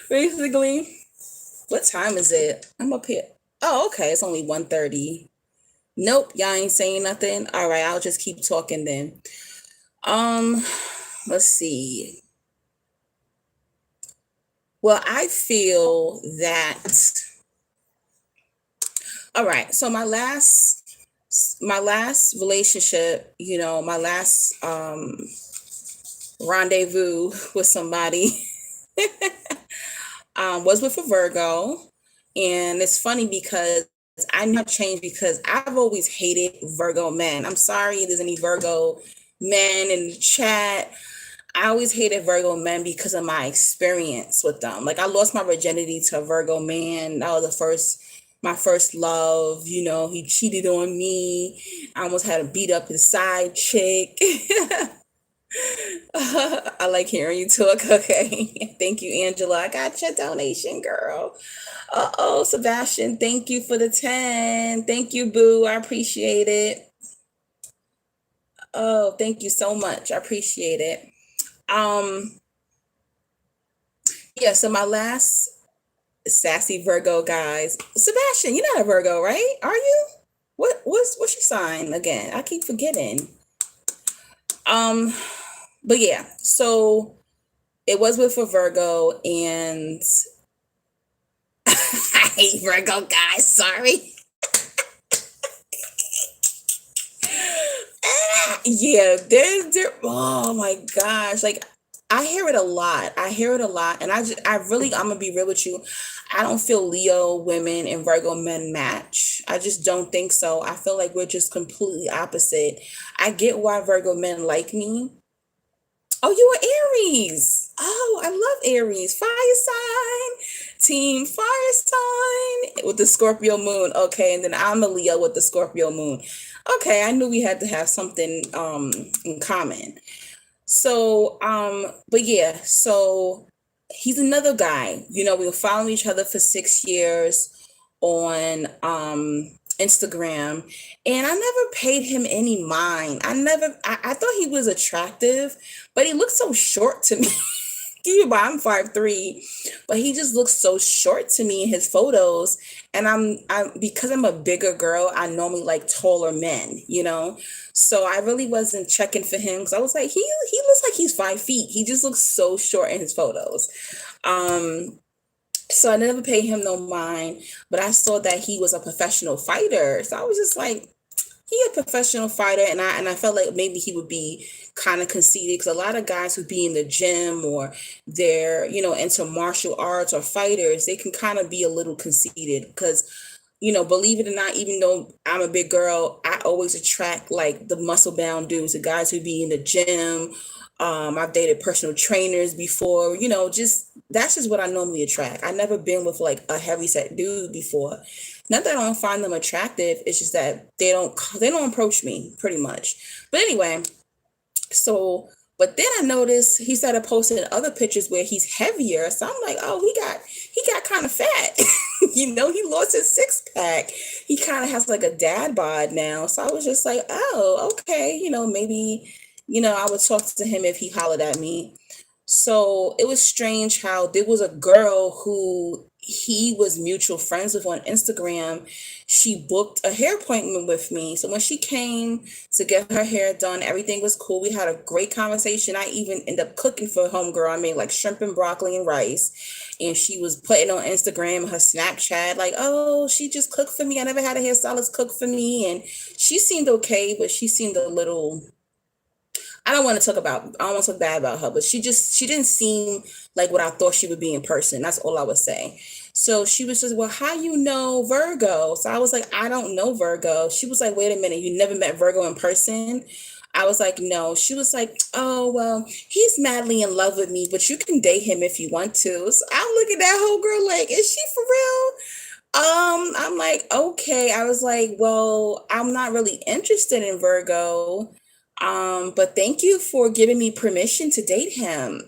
Basically, what time is it? I'm up here. Oh, okay. It's only 1:30. Nope, y'all ain't saying nothing. All right, I'll just keep talking then. Let's see. Well, I feel that, all right, so my last relationship, my last rendezvous with somebody was with a Virgo. And it's funny because I now changed because I've always hated Virgo men. I'm sorry if there's any Virgo men in the chat. I always hated Virgo men because of my experience with them. Like, I lost my virginity to a Virgo man. That was my first love. He cheated on me. I almost had to beat up his side chick. I like hearing you talk. Okay. Thank you, Angela. I got your donation, girl. Uh-oh, Sebastian, thank you for the 10. Thank you, boo. I appreciate it. Oh, thank you so much. I appreciate it. Um, yeah, so my last sassy Virgo guys. Sebastian, you're not a Virgo, right? Are you? What's your sign again? I keep forgetting. Um, but yeah, so it was with a Virgo, and I hate Virgo guys. Sorry. Yeah, there. Oh my gosh, like I hear it a lot. I hear it a lot, and I really, I'm gonna be real with you. I don't feel Leo women and Virgo men match. I just don't think so. I feel like we're just completely opposite. I get why Virgo men like me. Oh, you were Aries. Oh, I love Aries. Fire sign, team fire sign with the Scorpio moon. Okay, and then I'm a Leo with the Scorpio moon. Okay, I knew we had to have something in common. So, but yeah, so he's another guy. You know, we were following each other for 6 years on Instagram, and I never paid him any mind. I thought he was attractive, but he looked so short to me. Keep in mind, I'm 5'3", but he just looks so short to me in his photos. And I'm because I'm a bigger girl, I normally like taller men, you know. So I really wasn't checking for him because I was like, he looks like he's 5 feet. He just looks so short in his photos. Um, so I never paid him no mind, but I saw that he was a professional fighter. So I was just like, he a professional fighter, and I felt like maybe he would be kind of conceited because a lot of guys who be in the gym or they're into martial arts or fighters, they can kind of be a little conceited because believe it or not, even though I'm a big girl, I always attract like the muscle bound dudes, the guys who be in the gym. I've dated personal trainers before, just that's just what I normally attract. I never been with like a heavy set dude before. Not that I don't find them attractive, it's just that they don't approach me pretty much. But anyway, so but then I noticed he started posting other pictures where he's heavier. So I'm like, oh, he got kind of fat. He lost his six pack. He kind of has like a dad bod now. So I was just like, oh, okay, maybe, I would talk to him if he hollered at me. So it was strange how there was a girl who he was mutual friends with on Instagram. She booked a hair appointment with me. So when she came to get her hair done, everything was cool. We had a great conversation. I even ended up cooking for homegirl. I made like shrimp and broccoli and rice. And she was putting on Instagram, her Snapchat, like, oh, she just cooked for me. I never had a hairstylist cook for me. And she seemed okay, but she seemed a little, I don't want to talk bad about her, but she didn't seem like what I thought she would be in person. That's all I would say. So she was just, well, how you know Virgo? So I was like, I don't know Virgo. She was like, wait a minute, you never met Virgo in person? I was like, no. She was like, oh, well, he's madly in love with me, but you can date him if you want to. So I'm looking at that whole girl like, is she for real? I'm like, okay. I was like, well, I'm not really interested in Virgo. But thank you for giving me permission to date him.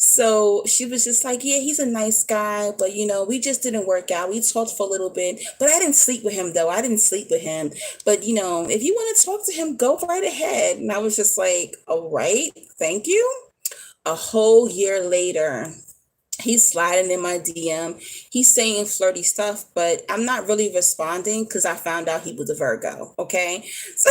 So she was just like, yeah, he's a nice guy, but we just didn't work out. We talked for a little bit, but I didn't sleep with him though. I didn't sleep with him. But if you want to talk to him, go right ahead. And I was just like, all right, thank you. A whole year later, he's sliding in my DM. He's saying flirty stuff, but I'm not really responding because I found out he was a Virgo. Okay. So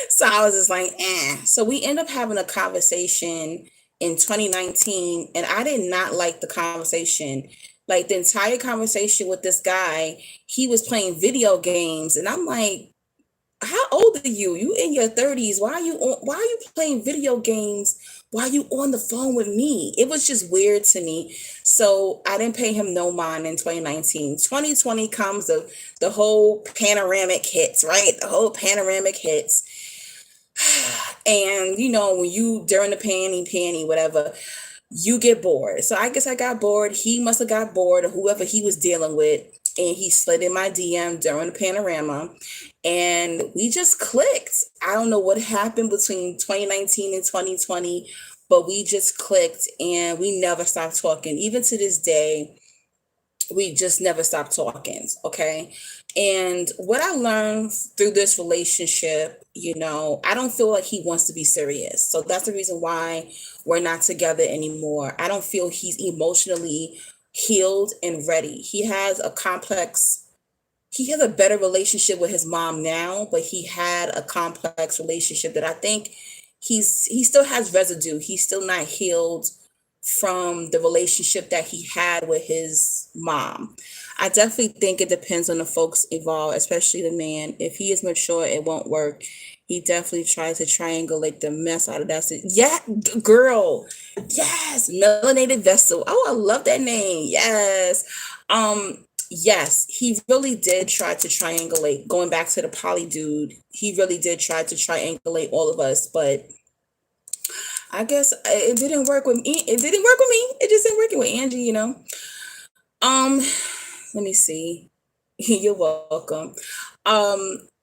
so I was just like, eh. So we end up having a conversation in 2019, and I did not like the conversation. Like the entire conversation with this guy, he was playing video games, and I'm like, how old are you? You in your 30s. Why are you playing video games while you on the phone with me? It was just weird to me. So I didn't pay him no mind in 2019. 2020 comes, the whole panoramic hits, right? The whole panoramic hits. And when you during the panty, whatever, you get bored. So I guess I got bored. He must have got bored, or whoever he was dealing with, and he slid in my DM during the panorama, and we just clicked. I don't know what happened between 2019 and 2020, but we just clicked, and we never stopped talking. Even to this day, we just never stopped talking. Okay. And what I learned through this relationship, I don't feel like he wants to be serious. So that's the reason why we're not together anymore. I don't feel he's emotionally healed and ready. He has a better relationship with his mom now, but he had a complex relationship that I think he still has residue. He's still not healed from the relationship that he had with his mom. I definitely think it depends on the folks involved, especially the man. If he is mature, it won't work. He definitely tries to triangulate the mess out of that. Yeah, girl. Yes, melanated vessel. Oh, I love that name. Yes. Yes, he really did try to triangulate. Going back to the poly dude, he really did try to triangulate all of us, but I guess it didn't work with me. It didn't work with me. It just didn't work with Angie. Um, let me see. You're welcome.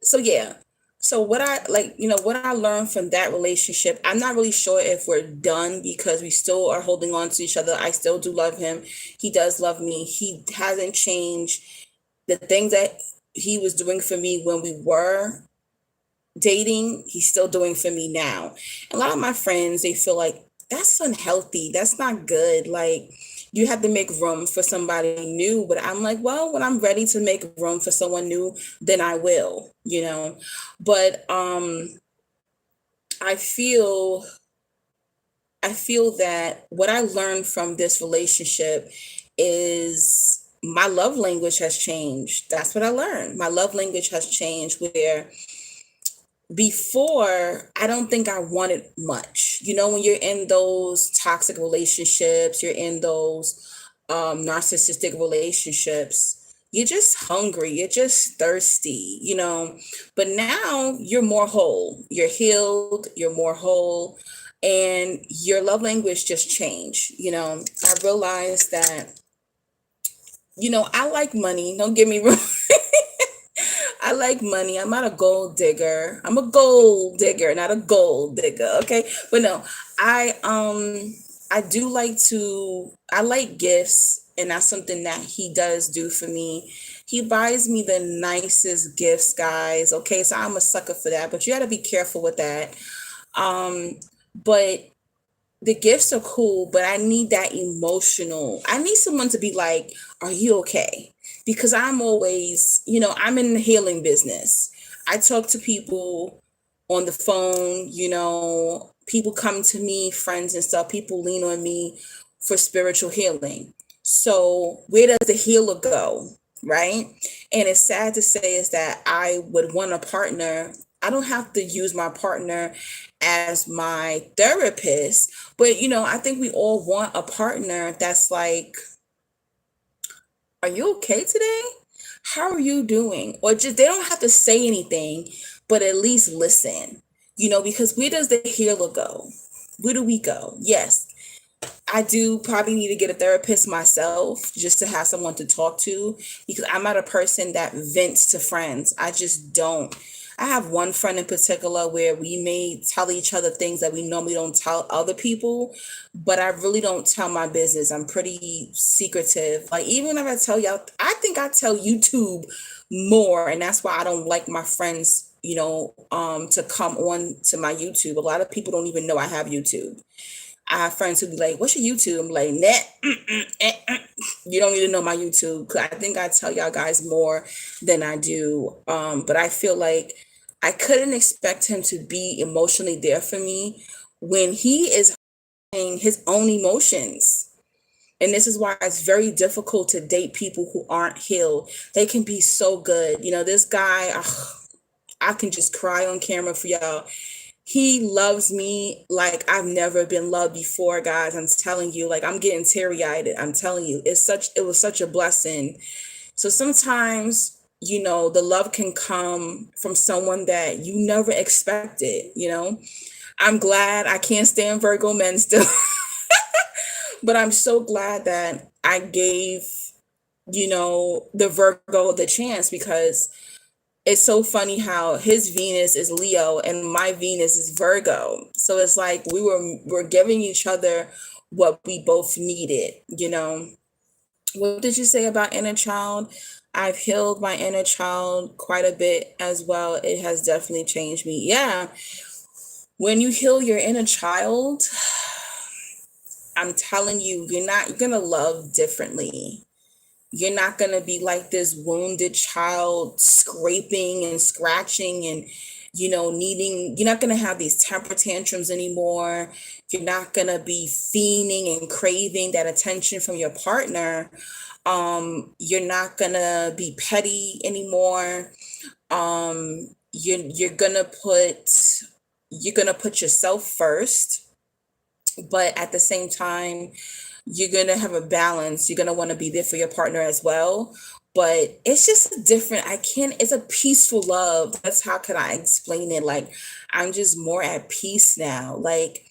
So yeah. So what I like, what I learned from that relationship, I'm not really sure if we're done because we still are holding on to each other. I still do love him. He does love me. He hasn't changed the things that he was doing for me when we were dating, he's still doing for me now. A lot of my friends, they feel like that's unhealthy. That's not good. Like you have to make room for somebody new. But I'm like, well, when I'm ready to make room for someone new, then I will. But I feel I feel that what I learned from this relationship is my love language has changed. That's what I learned. My love language has changed where before I don't think I wanted much. When you're in those toxic relationships, you're in those narcissistic relationships, you're just hungry, you're just thirsty. But now you're more whole, you're healed, you're more whole, and your love language just changed. I realized that I like money, don't get me wrong. I like money. I'm not a gold digger. I'm a gold digger, not a gold digger. Okay. But no, I do I like gifts, and that's something that he does do for me. He buys me the nicest gifts, guys. Okay. So I'm a sucker for that, but you got to be careful with that. But the gifts are cool, but I need that emotional. I need someone to be like, are you okay? Because I'm always, I'm in the healing business. I talk to people on the phone, people come to me, friends and stuff, people lean on me for spiritual healing. So where does the healer go? Right. And it's sad to say is that I would want a partner. I don't have to use my partner as my therapist, but I think we all want a partner that's like, are you okay today? How are you doing? Or just they don't have to say anything, but at least listen. Because where does the healer go? Where do we go? Yes, I do probably need to get a therapist myself just to have someone to talk to because I'm not a person that vents to friends. I just don't. I have one friend in particular where we may tell each other things that we normally don't tell other people, but I really don't tell my business. I'm pretty secretive. Like even if I tell y'all, I think I tell YouTube more, and that's why I don't like my friends, to come on to my YouTube. A lot of people don't even know I have YouTube. I have friends who be like, "What's your YouTube?" I'm like, You don't need to know my YouTube." 'Cause I think I tell y'all guys more than I do. But I feel like I couldn't expect him to be emotionally there for me when he is having his own emotions. And this is why it's very difficult to date people who aren't healed. They can be so good. This guy, ugh, I can just cry on camera for y'all. He loves me like I've never been loved before, guys. I'm telling you, like I'm getting teary-eyed. I'm telling you, it was such a blessing. So sometimes, the love can come from someone that you never expected. I'm glad I can't stand Virgo men still, but I'm so glad that I gave, the Virgo the chance because it's so funny how his Venus is Leo and my Venus is Virgo. So it's like we're giving each other what we both needed. What did you say about inner child? I've healed my inner child quite a bit as well. It has definitely changed me. Yeah. When you heal your inner child, I'm telling you, you're going to love differently. You're not going to be like this wounded child scraping and scratching and, needing, you're not going to have these temper tantrums anymore. You're not going to be fiending and craving that attention from your partner. You're not going to be petty anymore. You're going to put yourself first, but at the same time, you're going to have a balance. You're going to want to be there for your partner as well. But it's just different. It's a peaceful love. That's how can I explain it? Like, I'm just more at peace now. Like,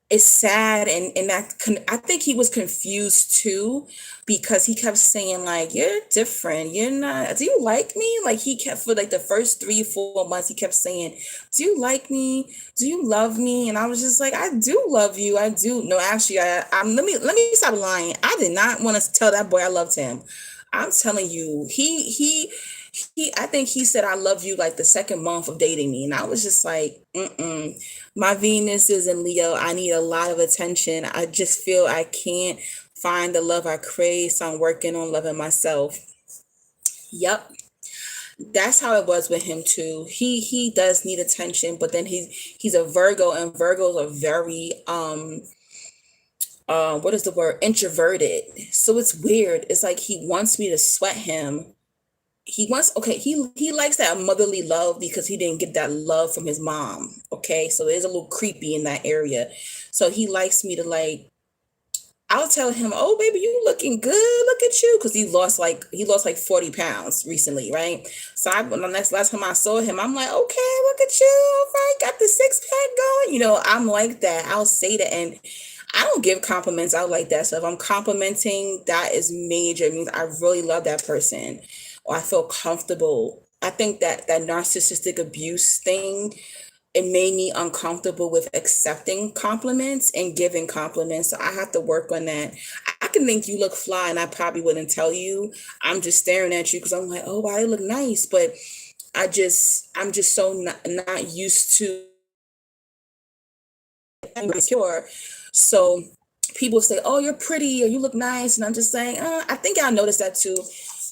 it's sad, and I think he was confused too, because he kept saying like, you're different, you're not, do you like me? Like, he kept, for like the first 3 4 months, he kept saying, do you like me, do you love me? And I was just like, I do love you, I do. No, actually, I'm let me stop lying. I did not want to tell that boy I loved him. I'm telling you, I think he said I love you like the second month of dating me, and I was just like, my Venus is in Leo. I need a lot of attention. I just feel I can't find the love I crave, so I'm working on loving myself. Yep, that's how it was with him too. He does need attention, but then he's a Virgo, and Virgos are very what is the word, introverted. So it's weird. It's like he wants me to sweat him. He likes that motherly love because he didn't get that love from his mom. Okay, so it's a little creepy in that area. So he likes me to, like, I'll tell him, oh baby, you looking good, look at you, because he lost like 40 pounds recently, right? So when the last time I saw him, I'm like, okay, look at you, all right, got the six-pack going. I'm like that. I'll say that. And I don't give compliments out like that. So if I'm complimenting, that is major. It means I really love that person, or I feel comfortable. I think that narcissistic abuse thing, it made me uncomfortable with accepting compliments and giving compliments. So I have to work on that. I can think you look fly and I probably wouldn't tell you. I'm just staring at you because I'm like, oh, wow, you look nice. But I'm just so not used to insecure. So people say, oh, you're pretty or you look nice. And I'm just saying, I think I noticed that too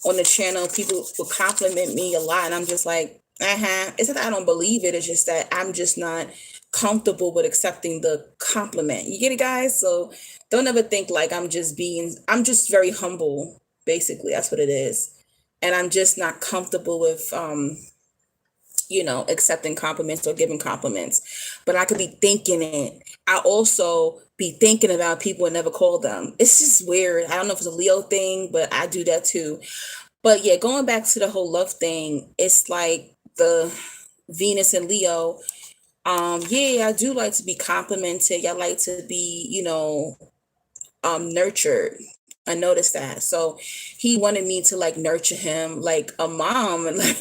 on the channel. People will compliment me a lot. And I'm just like, It's not that I don't believe it. It's just that I'm just not comfortable with accepting the compliment. You get it, guys? So don't ever think like I'm just very humble. Basically, that's what it is. And I'm just not comfortable with accepting compliments or giving compliments. But I could be thinking it. I also be thinking about people and never call them. It's just weird. I don't know if it's a Leo thing, but I do that too. But yeah, going back to the whole love thing, it's like the Venus and Leo. Yeah, I do like to be complimented. I like to be, nurtured. I noticed that. So he wanted me to like nurture him like a mom, and like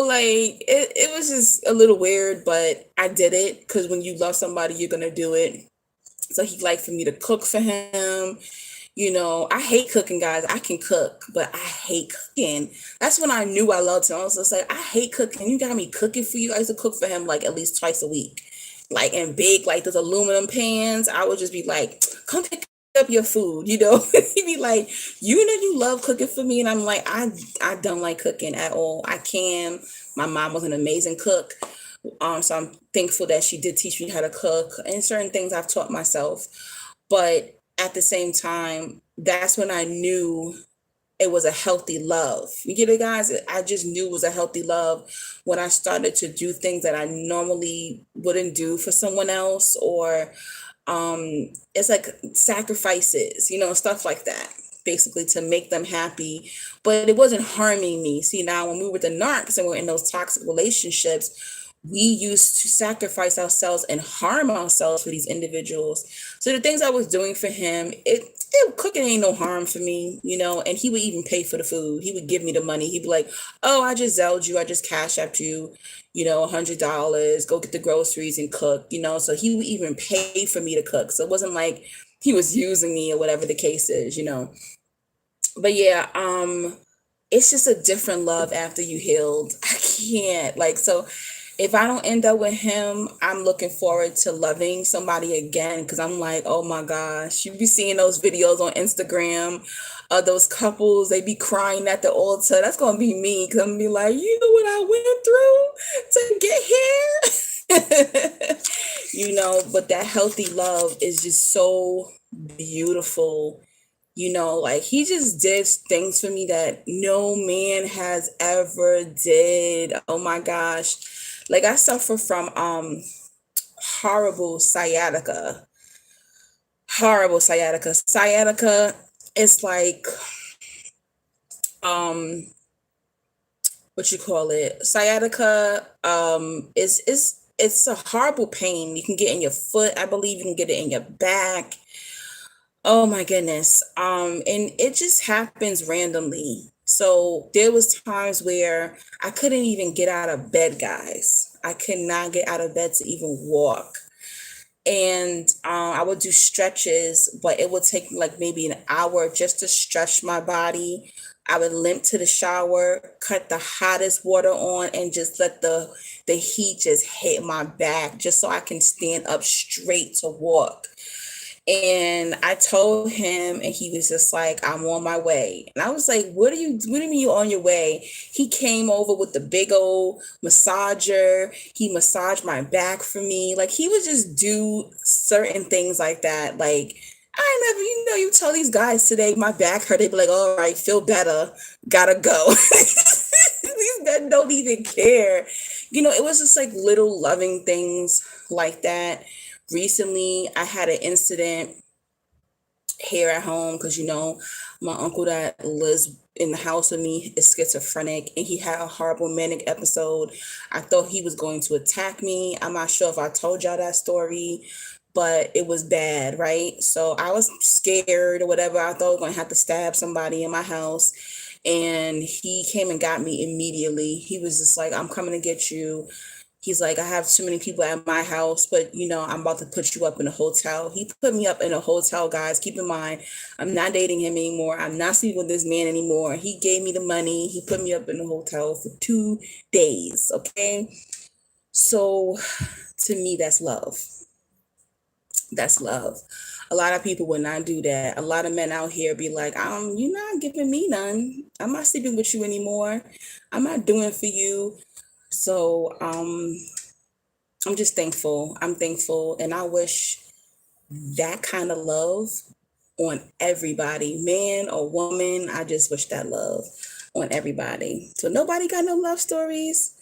like it was just a little weird, but I did it because when you love somebody, you're gonna do it. So he liked for me to cook for him. I hate cooking, guys. I can cook, but I hate cooking. That's when I knew I loved him. I was just like, I hate cooking. You got me cooking for you. I used to cook for him like at least twice a week, like in big, like those aluminum pans. I would just be like, come pick up your food. He'd be like, you love cooking for me, and I'm like, I don't like cooking at all. I can. My mom was an amazing cook. So I'm thankful that she did teach me how to cook, and certain things I've taught myself. But at the same time, that's when I knew it was a healthy love. You get it, guys? I just knew it was a healthy love when I started to do things that I normally wouldn't do for someone else, or it's like sacrifices, stuff like that, basically to make them happy. But it wasn't harming me. See, now when we were the narcs and we're in those toxic relationships, we used to sacrifice ourselves and harm ourselves for these individuals. So the things I was doing for him, cooking ain't no harm for me, and he would even pay for the food. He would give me the money. He'd be like, oh, I just Zelled you. I just Cash Apped you, $100, go get the groceries and cook, so he would even pay for me to cook. So it wasn't like he was using me or whatever the case is, But yeah, it's just a different love after you healed. I can't like so if I don't end up with him, I'm looking forward to loving somebody again because I'm like, oh my gosh, you be seeing those videos on Instagram of those couples, they be crying at the altar. That's gonna be me because I'm gonna be like, you know what I went through to get here. But that healthy love is just so beautiful. Like he just did things for me that no man has ever did. Oh my gosh. Like I suffer from horrible sciatica. Horrible sciatica. Sciatica is like um what you call it? Sciatica is it's a horrible pain. You can get in your foot, I believe you can get it in your back. Oh my goodness. And it just happens randomly. So there was times where I couldn't even get out of bed, guys. I could not get out of bed to even walk. And I would do stretches, but it would take me like maybe an hour just to stretch my body. I would limp to the shower, cut the hottest water on, and just let the heat just hit my back just so I can stand up straight to walk. And I told him, and he was just like, I'm on my way. And I was like, what do you mean you're on your way? He came over with the big old massager. He massaged my back for me. Like he would just do certain things like that. Like I never, you tell these guys today, my back hurt. They be like, all right, feel better. Gotta go. These men don't even care. It was just like little loving things like that. Recently, I had an incident here at home because my uncle that lives in the house with me is schizophrenic and he had a horrible manic episode. I thought he was going to attack me. I'm not sure if I told y'all that story, but it was bad, right? So I was scared or whatever. I thought I was going to have to stab somebody in my house. And he came and got me immediately. He was just like, I'm coming to get you. He's like, I have too many people at my house, but I'm about to put you up in a hotel. He put me up in a hotel, guys. Keep in mind, I'm not dating him anymore. I'm not sleeping with this man anymore. He gave me the money. He put me up in a hotel for 2 days. Okay. So to me, that's love. That's love. A lot of people would not do that. A lot of men out here be like, you're not giving me none. I'm not sleeping with you anymore. I'm not doing for you. So I'm just thankful. I'm thankful. And I wish that kind of love on everybody, man or woman. I just wish that love on everybody. So nobody got no love stories.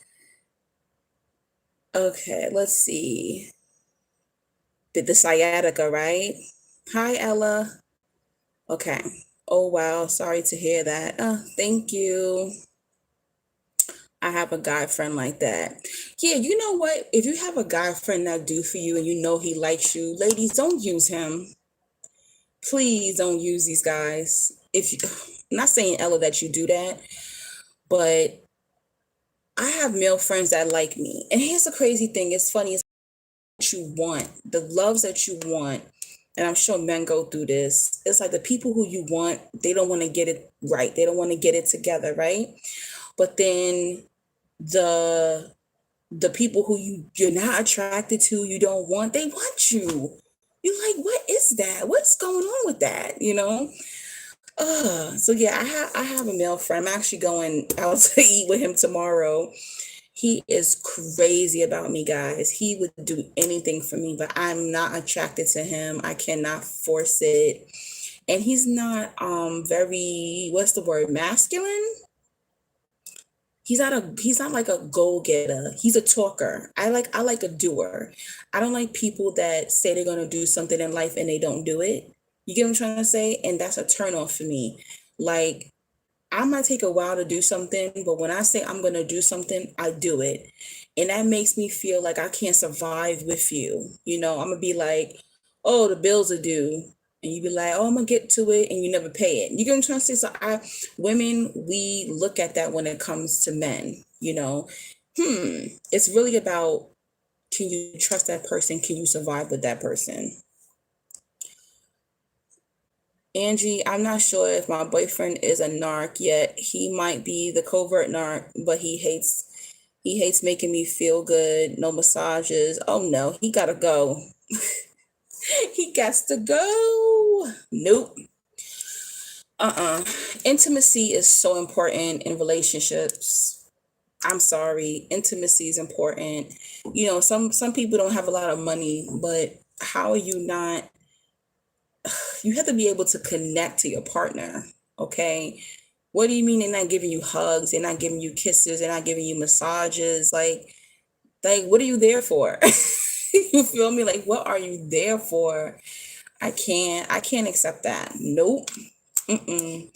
Okay, let's see. The sciatica, right? Hi, Ella. Okay. Oh, wow. Sorry to hear that. Thank you. I have a guy friend like that. Yeah, you know what? If you have a guy friend that do for you and he likes you, ladies, don't use him. Please don't use these guys. I'm not saying Ella that you do that, but I have male friends that like me. And here's the crazy thing. It's funny. It's what you want, the loves that you want. And I'm sure men go through this. It's like the people who you want, they don't want to get it right. They don't want to get it together, right? But then the people who you're not attracted to, you don't want, they want you. You're like, what is that? What's going on with that? So yeah, I have a male friend. I'm actually going out to eat with him tomorrow. He is crazy about me, guys. He would do anything for me, but I'm not attracted to him. I cannot force it. And he's not very, what's the word, masculine? He's not like a goal-getter. He's a talker. I like a doer. I don't like people that say they're gonna do something in life and they don't do it. You get what I'm trying to say? And that's a turn off for me. Like I might take a while to do something, but when I say I'm gonna do something, I do it. And that makes me feel like I can't survive with you. I'm gonna be like, oh, the bills are due. And you be like, oh, I'm gonna get to it, and you never pay it. You get what I'm trying to say? So women, we look at that when it comes to men, It's really about, can you trust that person? Can you survive with that person? Angie, I'm not sure if my boyfriend is a narc yet. He might be the covert narc, but he hates making me feel good. No massages. Oh no, he gotta go. He gets to go. Nope. Uh-uh. Intimacy is so important in relationships. I'm sorry. Intimacy is important. Some people don't have a lot of money, but how are you not you have to be able to connect to your partner, okay? What do you mean they're not giving you hugs, they're not giving you kisses, they're not giving you massages? Like what are you there for? You feel me? Like what are you there for? I can't accept that. Nope. Mm-mm.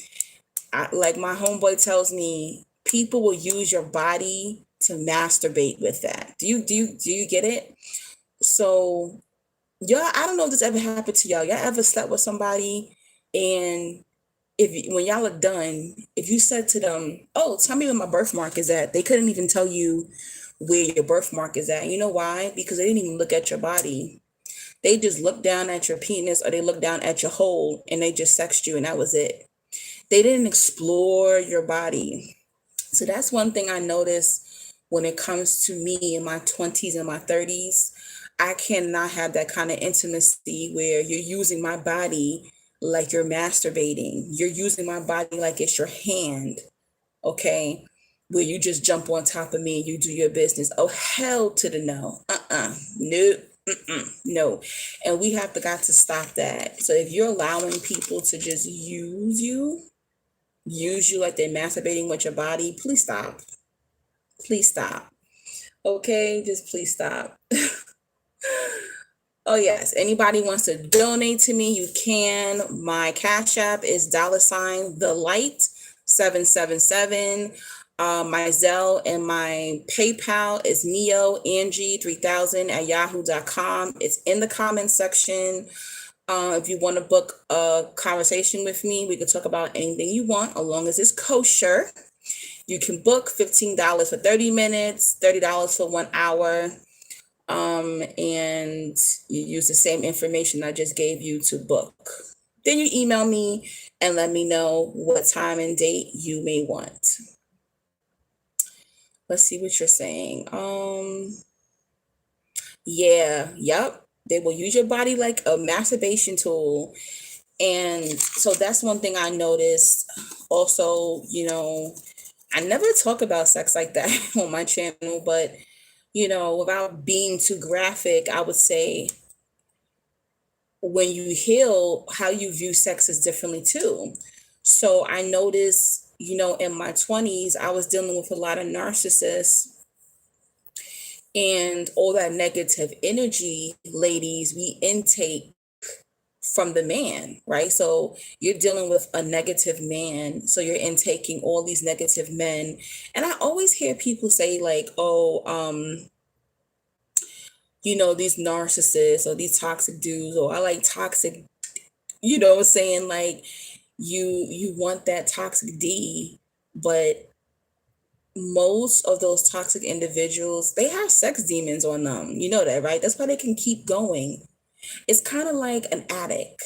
Like my homeboy tells me, people will use your body to masturbate with that. Do you get it? So y'all, I don't know if this ever happened to y'all. Y'all ever slept with somebody and when y'all are done, if you said to them, "Oh, tell me where my birthmark is at," they couldn't even tell you where your birthmark is at. You know why? Because they didn't even look at your body. They just looked down at your penis or they looked down at your hole and they just sexed you and that was it. They didn't explore your body. So that's one thing I noticed when it comes to me in my 20s and my 30s. I cannot have that kind of intimacy where you're using my body like you're masturbating. You're using my body like it's your hand, okay? Where you just jump on top of me and you do your business. Oh, hell to the no. Nope. No. And we have got to stop that. So if you're allowing people to just use you like they're masturbating with your body, please stop. Please stop. Okay, just please stop. Oh yes, anybody wants to donate to me, you can. My Cash App is $the light 777. My Zelle and my PayPal is Neo Angie 3000 at yahoo.com. It's in the comment section. If you want to book a conversation with me, we can talk about anything you want, as long as it's kosher. You can book $15 for 30 minutes, $30 for 1 hour. And you use the same information I just gave you to book. Then you email me and let me know what time and date you may want. Let's see what you're saying. Yeah, yep. They will use your body like a masturbation tool. And so that's one thing I noticed. Also, I never talk about sex like that on my channel, but without being too graphic, I would say when you heal, how you view sex is differently too. So I noticed, in my 20s, I was dealing with a lot of narcissists and all that negative energy, ladies, we intake from the man, right? So you're dealing with a negative man. So you're intaking all these negative men. And I always hear people say, like, oh, these narcissists or these toxic dudes, or I like toxic, saying like you want that toxic D, but most of those toxic individuals, they have sex demons on them. You know that, right? That's why they can keep going. It's kind of like an addict.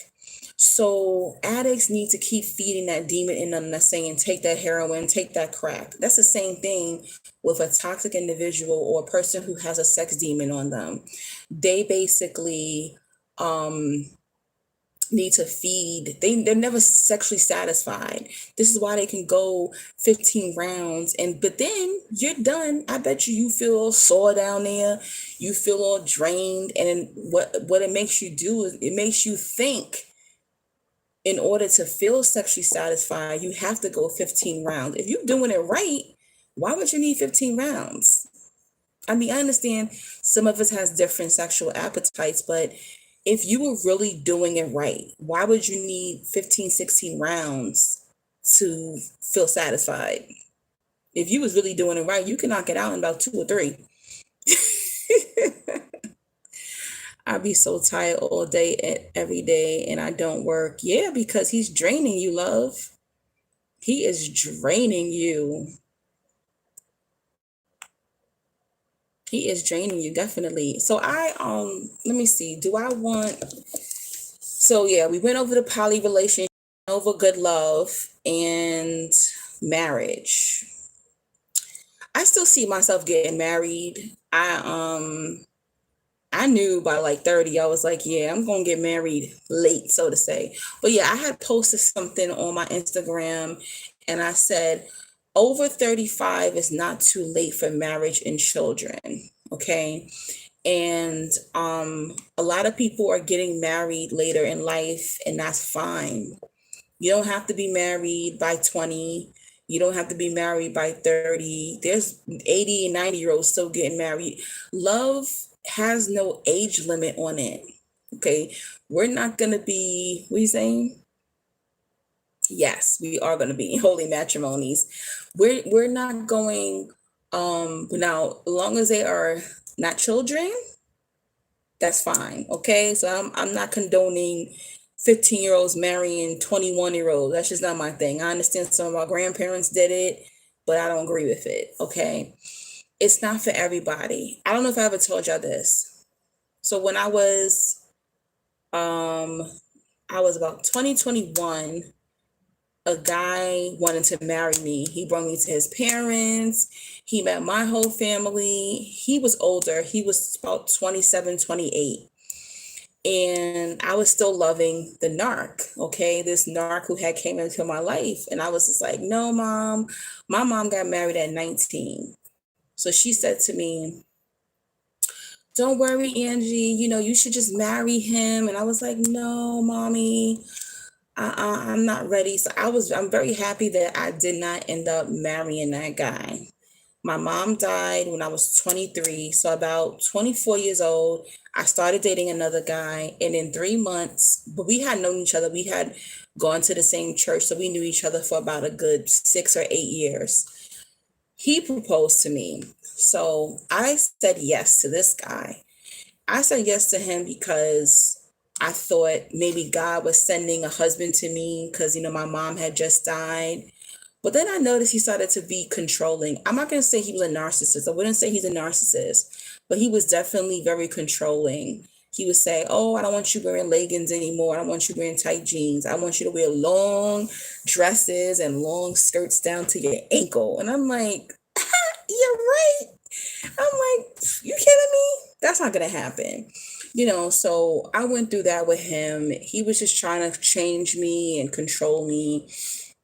So addicts need to keep feeding that demon in them, that's saying, take that heroin, take that crack. That's the same thing with a toxic individual or a person who has a sex demon on them. They basically need to feed. They're never sexually satisfied. This is why they can go 15 rounds but then you're done. I bet you feel all sore down there. You feel all drained. And what it makes you do is it makes you think, in order to feel sexually satisfied, you have to go 15 rounds. If you're doing it right, why would you need 15 rounds? I mean, I understand some of us has different sexual appetites, but if you were really doing it right, why would you need 15, 16 rounds to feel satisfied? If you was really doing it right, you can knock it out in about 2 or 3. I'd be so tired all day, every day, and I don't work. Yeah, because he's draining you, love. He is draining you. He is draining you, definitely. So let me see. So yeah, we went over the poly relationship. over good love and marriage. I still see myself getting married. I knew by like 30, I was like, yeah, I'm gonna get married late, so to say. But yeah, I had posted something on my Instagram and I said, over 35 is not too late for marriage and children. Okay. And a lot of people are getting married later in life, and that's fine. You don't have to be married by 20. You don't have to be married by 30. There's 80 and 90-year-olds still getting married. Love has no age limit on it. Okay. We're not going to be, what are you saying? Yes, we are going to be holy matrimonies. We're not going, now, as long as they are not children, that's fine. Okay. So I'm not condoning 15-year-olds marrying 21-year-olds. That's just not my thing. I understand some of our grandparents did it, but I don't agree with it. Okay. It's not for everybody. I don't know if I ever told y'all this. So when um I was about 2021, a guy wanted to marry me. He brought me to his parents. He met my whole family. He was older. He was about 27, 28. And I was still loving the narc, okay? This narc who had came into my life. And I was just like, no, mom. My mom got married at 19. So she said to me, don't worry, Angie, you should just marry him. And I was like, no, mommy, I'm not ready. So I'm very happy that I did not end up marrying that guy. My mom died when I was 23. So about 24 years old, I started dating another guy. And in 3 months, but we had known each other. We had gone to the same church. So we knew each other for about a good 6 or 8 years. He proposed to me. So I said yes to this guy. I said yes to him because I thought maybe God was sending a husband to me because, my mom had just died. But then I noticed he started to be controlling. I'm not going to say he was a narcissist. I wouldn't say he's a narcissist, but he was definitely very controlling. He would say, oh, I don't want you wearing leggings anymore. I don't want you wearing tight jeans. I want you to wear long dresses and long skirts down to your ankle. And I'm like, you're right. I'm like, you kidding me? That's not going to happen. So I went through that with him. He was just trying to change me and control me.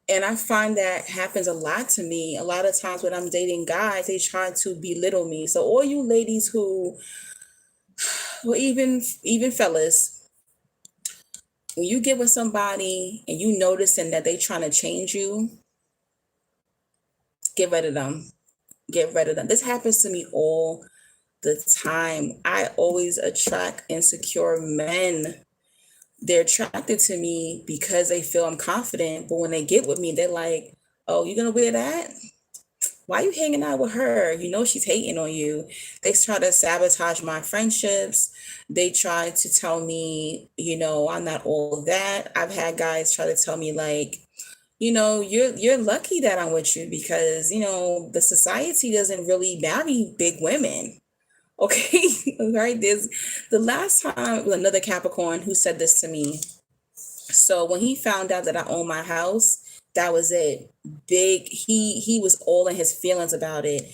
And I find that happens a lot to me. A lot of times when I'm dating guys, they try to belittle me. So all you ladies who, well, even fellas, when you get with somebody and you noticing that they trying to change you, get rid of them. Get rid of them. This happens to me all the time. I always attract insecure men. They're attracted to me because they feel I'm confident. But when they get with me, they're like, oh, you gonna wear that? Why are you hanging out with her? She's hating on you. They try to sabotage my friendships. They try to tell me, I'm not all that. I've had guys try to tell me like, you're lucky that I'm with you because, the society doesn't really marry big women. Okay. Right. There's the last time another Capricorn who said this to me. So when he found out that I own my house, that was it. Big. He was all in his feelings about it.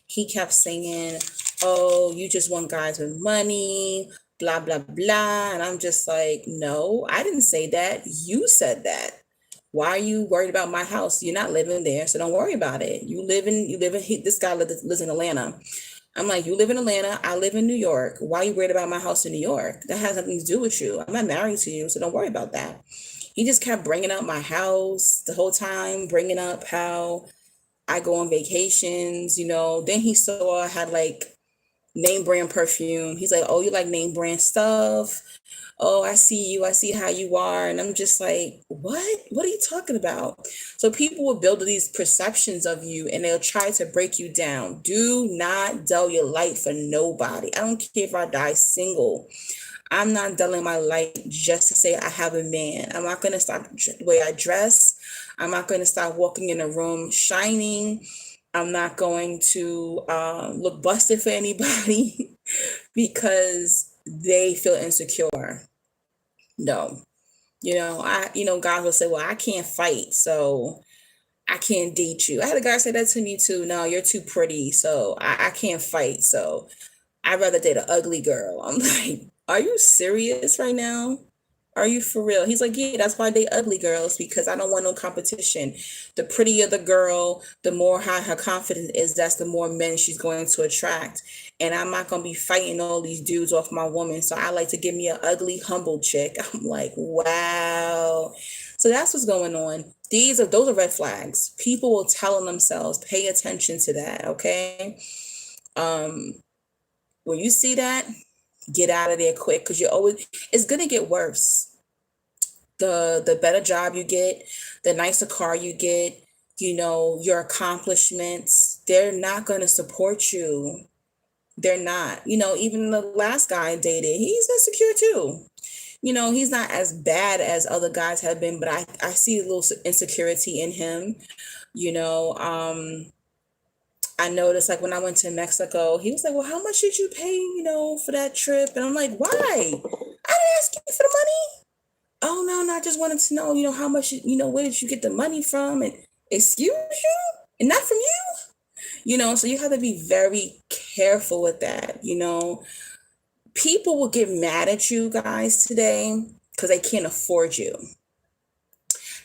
He kept singing, oh, you just want guys with money, blah, blah, blah. And I'm just like, no, I didn't say that. You said that. Why are you worried about my house? You're not living there, so don't worry about it. This guy lives in Atlanta. I'm like, you live in Atlanta, I live in New York. Why are you worried about my house in New York? That has nothing to do with you. I'm not married to you, so don't worry about that. He just kept bringing up my house the whole time, bringing up how I go on vacations, Then he saw I had like name brand perfume. He's like, oh, you like name brand stuff? Oh, I see you. I see how you are. And I'm just like, what? What are you talking about? So people will build these perceptions of you and they'll try to break you down. Do not dull your light for nobody. I don't care if I die single. I'm not dulling my light just to say I have a man. I'm not going to stop the way I dress. I'm not going to stop walking in a room shining. I'm not going to look busted for anybody because they feel insecure. No. Guys will say, well, I can't fight, so I can't date you. I had a guy say that to me too. No, you're too pretty, so I can't fight. So I'd rather date an ugly girl. I'm like, are you serious right now? Are you for real? He's like, yeah, that's why I date ugly girls, because I don't want no competition. The prettier the girl, the more high her confidence is, that's the more men she's going to attract. And I'm not going to be fighting all these dudes off my woman. So I like to give me an ugly, humble chick. I'm like, wow. So that's what's going on. Those are red flags. People will tell on themselves. Pay attention to that, okay? Um, when you see that, get out of there quick, because it's gonna get worse. The better job you get, the nicer car you get, your accomplishments, they're not gonna support you. They're not. Even the last guy I dated, he's insecure too. He's not as bad as other guys have been, but I see a little insecurity in him. You know, I noticed, like, when I went to Mexico, he was like, well, how much did you pay, for that trip? And I'm like, why? I didn't ask you for the money. Oh, no, I just wanted to know, how much, where did you get the money from? And excuse you? And not from you? So you have to be very careful with that. People will get mad at you guys today because they can't afford you.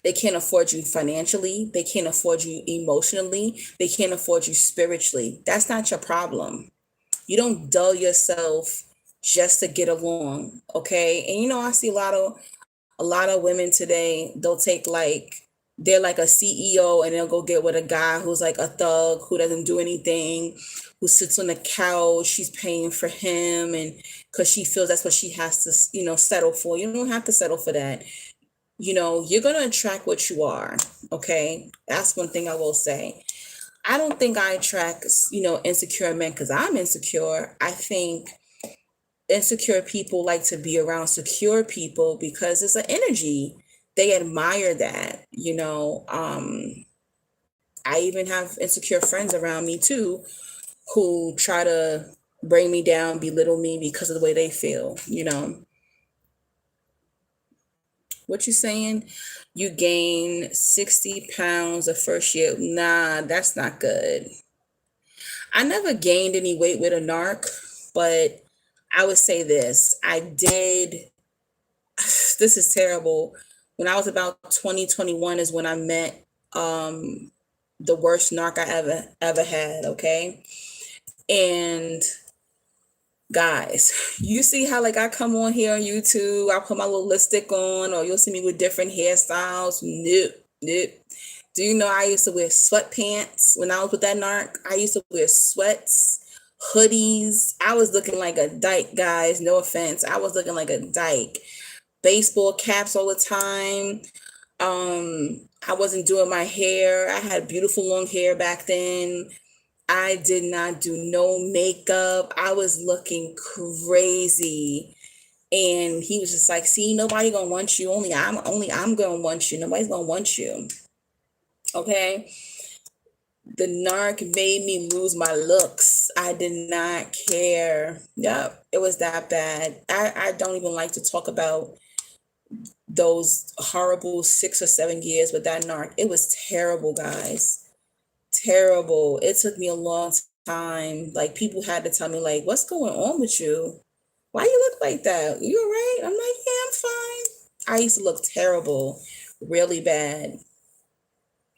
They can't afford you financially. They can't afford you emotionally. They can't afford you spiritually. That's not your problem. You don't dull yourself just to get along, okay? And I see a lot of women today, they're like a CEO, and they'll go get with a guy who's like a thug, who doesn't do anything, who sits on the couch. She's paying for him, and because she feels that's what she has to, settle for. You don't have to settle for that. You're going to attract what you are. Okay. That's one thing I will say. I don't think I attract, insecure men because I'm insecure. I think insecure people like to be around secure people because it's an energy. They admire that. I even have insecure friends around me too, who try to bring me down, belittle me because of the way they feel. What you saying? You gain 60 pounds the first year. Nah, that's not good. I never gained any weight with a narc, but I would say this. I did. This is terrible. When I was about 2021 is when I met the worst narc I ever had, okay? And guys, you see how, like, I come on here on YouTube, I put my little lipstick on, or you'll see me with different hairstyles. Nope, nope. Do you know I used to wear sweatpants when I was with that narc? I used to wear sweats, hoodies. I was looking like a dyke, guys. No offense. I was looking like a dyke. Baseball caps all the time. I wasn't doing my hair. I had beautiful long hair back then. I did not do no makeup. I was looking crazy. And he was just like, see, nobody gonna want you. Only I'm gonna want you. Nobody's gonna want you. Okay. The narc made me lose my looks. I did not care. Yep, it was that bad. I don't even like to talk about those horrible 6 or 7 years with that narc. It was terrible, guys. Terrible. It took me a long time. Like, people had to tell me, like, what's going on with you? Why you look like that? You all right? I'm like, yeah, I'm fine. I used to look terrible, really bad.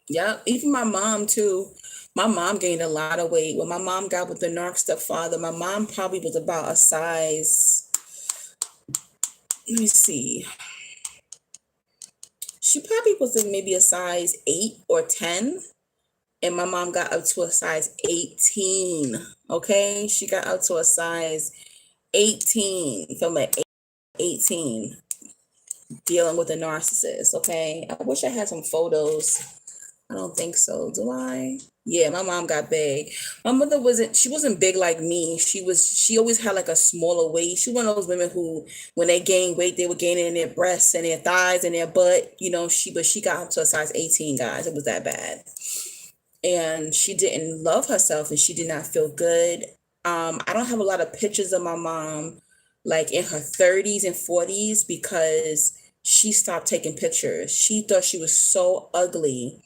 Yeah, even my mom too. My mom gained a lot of weight. When my mom got with the narc stepfather, my mom probably was about a size, let me see. She probably was in maybe a size 8 or 10. And my mom got up to a size 18. Okay. She got up to a size 18 from an 18, dealing with a narcissist. Okay. I wish I had some photos. I don't think so. Do I? Yeah, my mom got big. My mother she wasn't big like me. She always had like a smaller waist. She was one of those women who, when they gained weight, they were gaining in their breasts and their thighs and their butt. But she got up to a size 18, guys. It was that bad. And she didn't love herself and she did not feel good. I don't have a lot of pictures of my mom like in her 30s and 40s because she stopped taking pictures. She thought she was so ugly.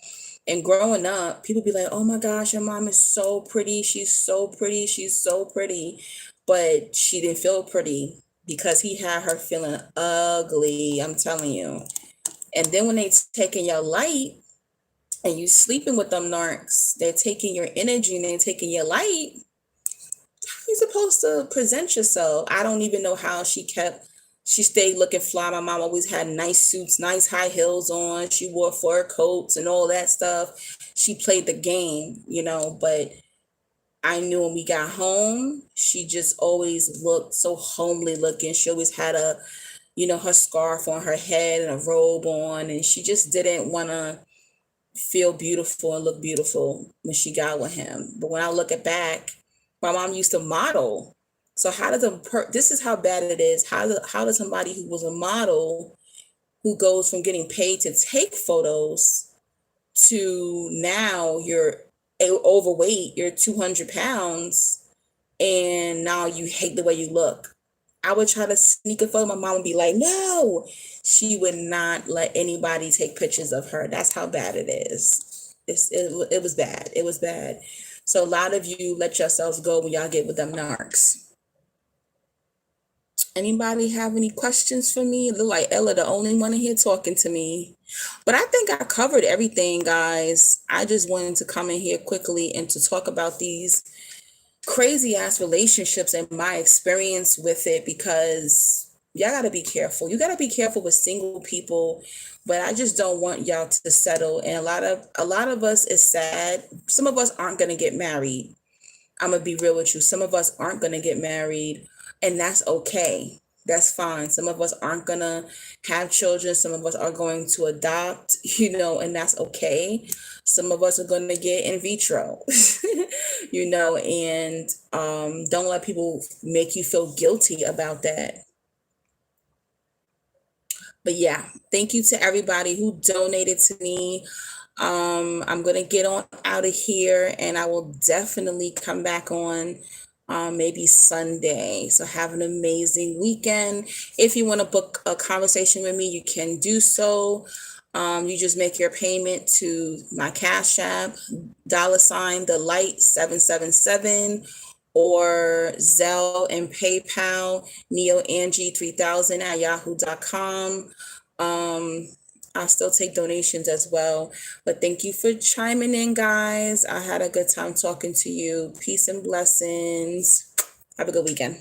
And growing up, people be like, oh my gosh, your mom is so pretty. She's so pretty. She's so pretty. But she didn't feel pretty because he had her feeling ugly. I'm telling you. And then when they taking your light and you sleeping with them narcs, they're taking your energy and they're taking your light. How you supposed to present yourself? I don't even know how she stayed looking fly. My mom always had nice suits, nice high heels on. She wore fur coats and all that stuff. She played the game, but I knew when we got home, she just always looked so homely looking. She always had her scarf on her head and a robe on, and she just didn't want to feel beautiful and look beautiful when she got with him. But when I look at back, my mom used to model. So how does this is how bad it is. How does somebody who was a model, who goes from getting paid to take photos to now you're overweight, you're 200 pounds, and now you hate the way you look? I would try to sneak a photo. My mom would be like, no, she would not let anybody take pictures of her. That's how bad it is. It was bad. It was bad. So a lot of you let yourselves go when y'all get with them narcs. Anybody have any questions for me? It look like Ella the only one in here talking to me. But I think I covered everything, guys. I just wanted to come in here quickly and to talk about these crazy ass relationships and my experience with it, because y'all got to be careful. You got to be careful with single people, but I just don't want y'all to settle. And a lot of us is sad. Some of us aren't going to get married. I'm going to be real with you. Some of us aren't going to get married, and that's okay. That's fine. Some of us aren't going to have children. Some of us are going to adopt, and that's okay. Some of us are going to get in vitro, and don't let people make you feel guilty about that. But yeah, thank you to everybody who donated to me. I'm going to get on out of here, and I will definitely come back on maybe Sunday. So have an amazing weekend. If you want to book a conversation with me, you can do so. You just make your payment to my Cash App, $the light 777, or Zelle and PayPal, neoangie3000 at yahoo.com. I'll still take donations as well. But thank you for chiming in, guys. I had a good time talking to you. Peace and blessings. Have a good weekend.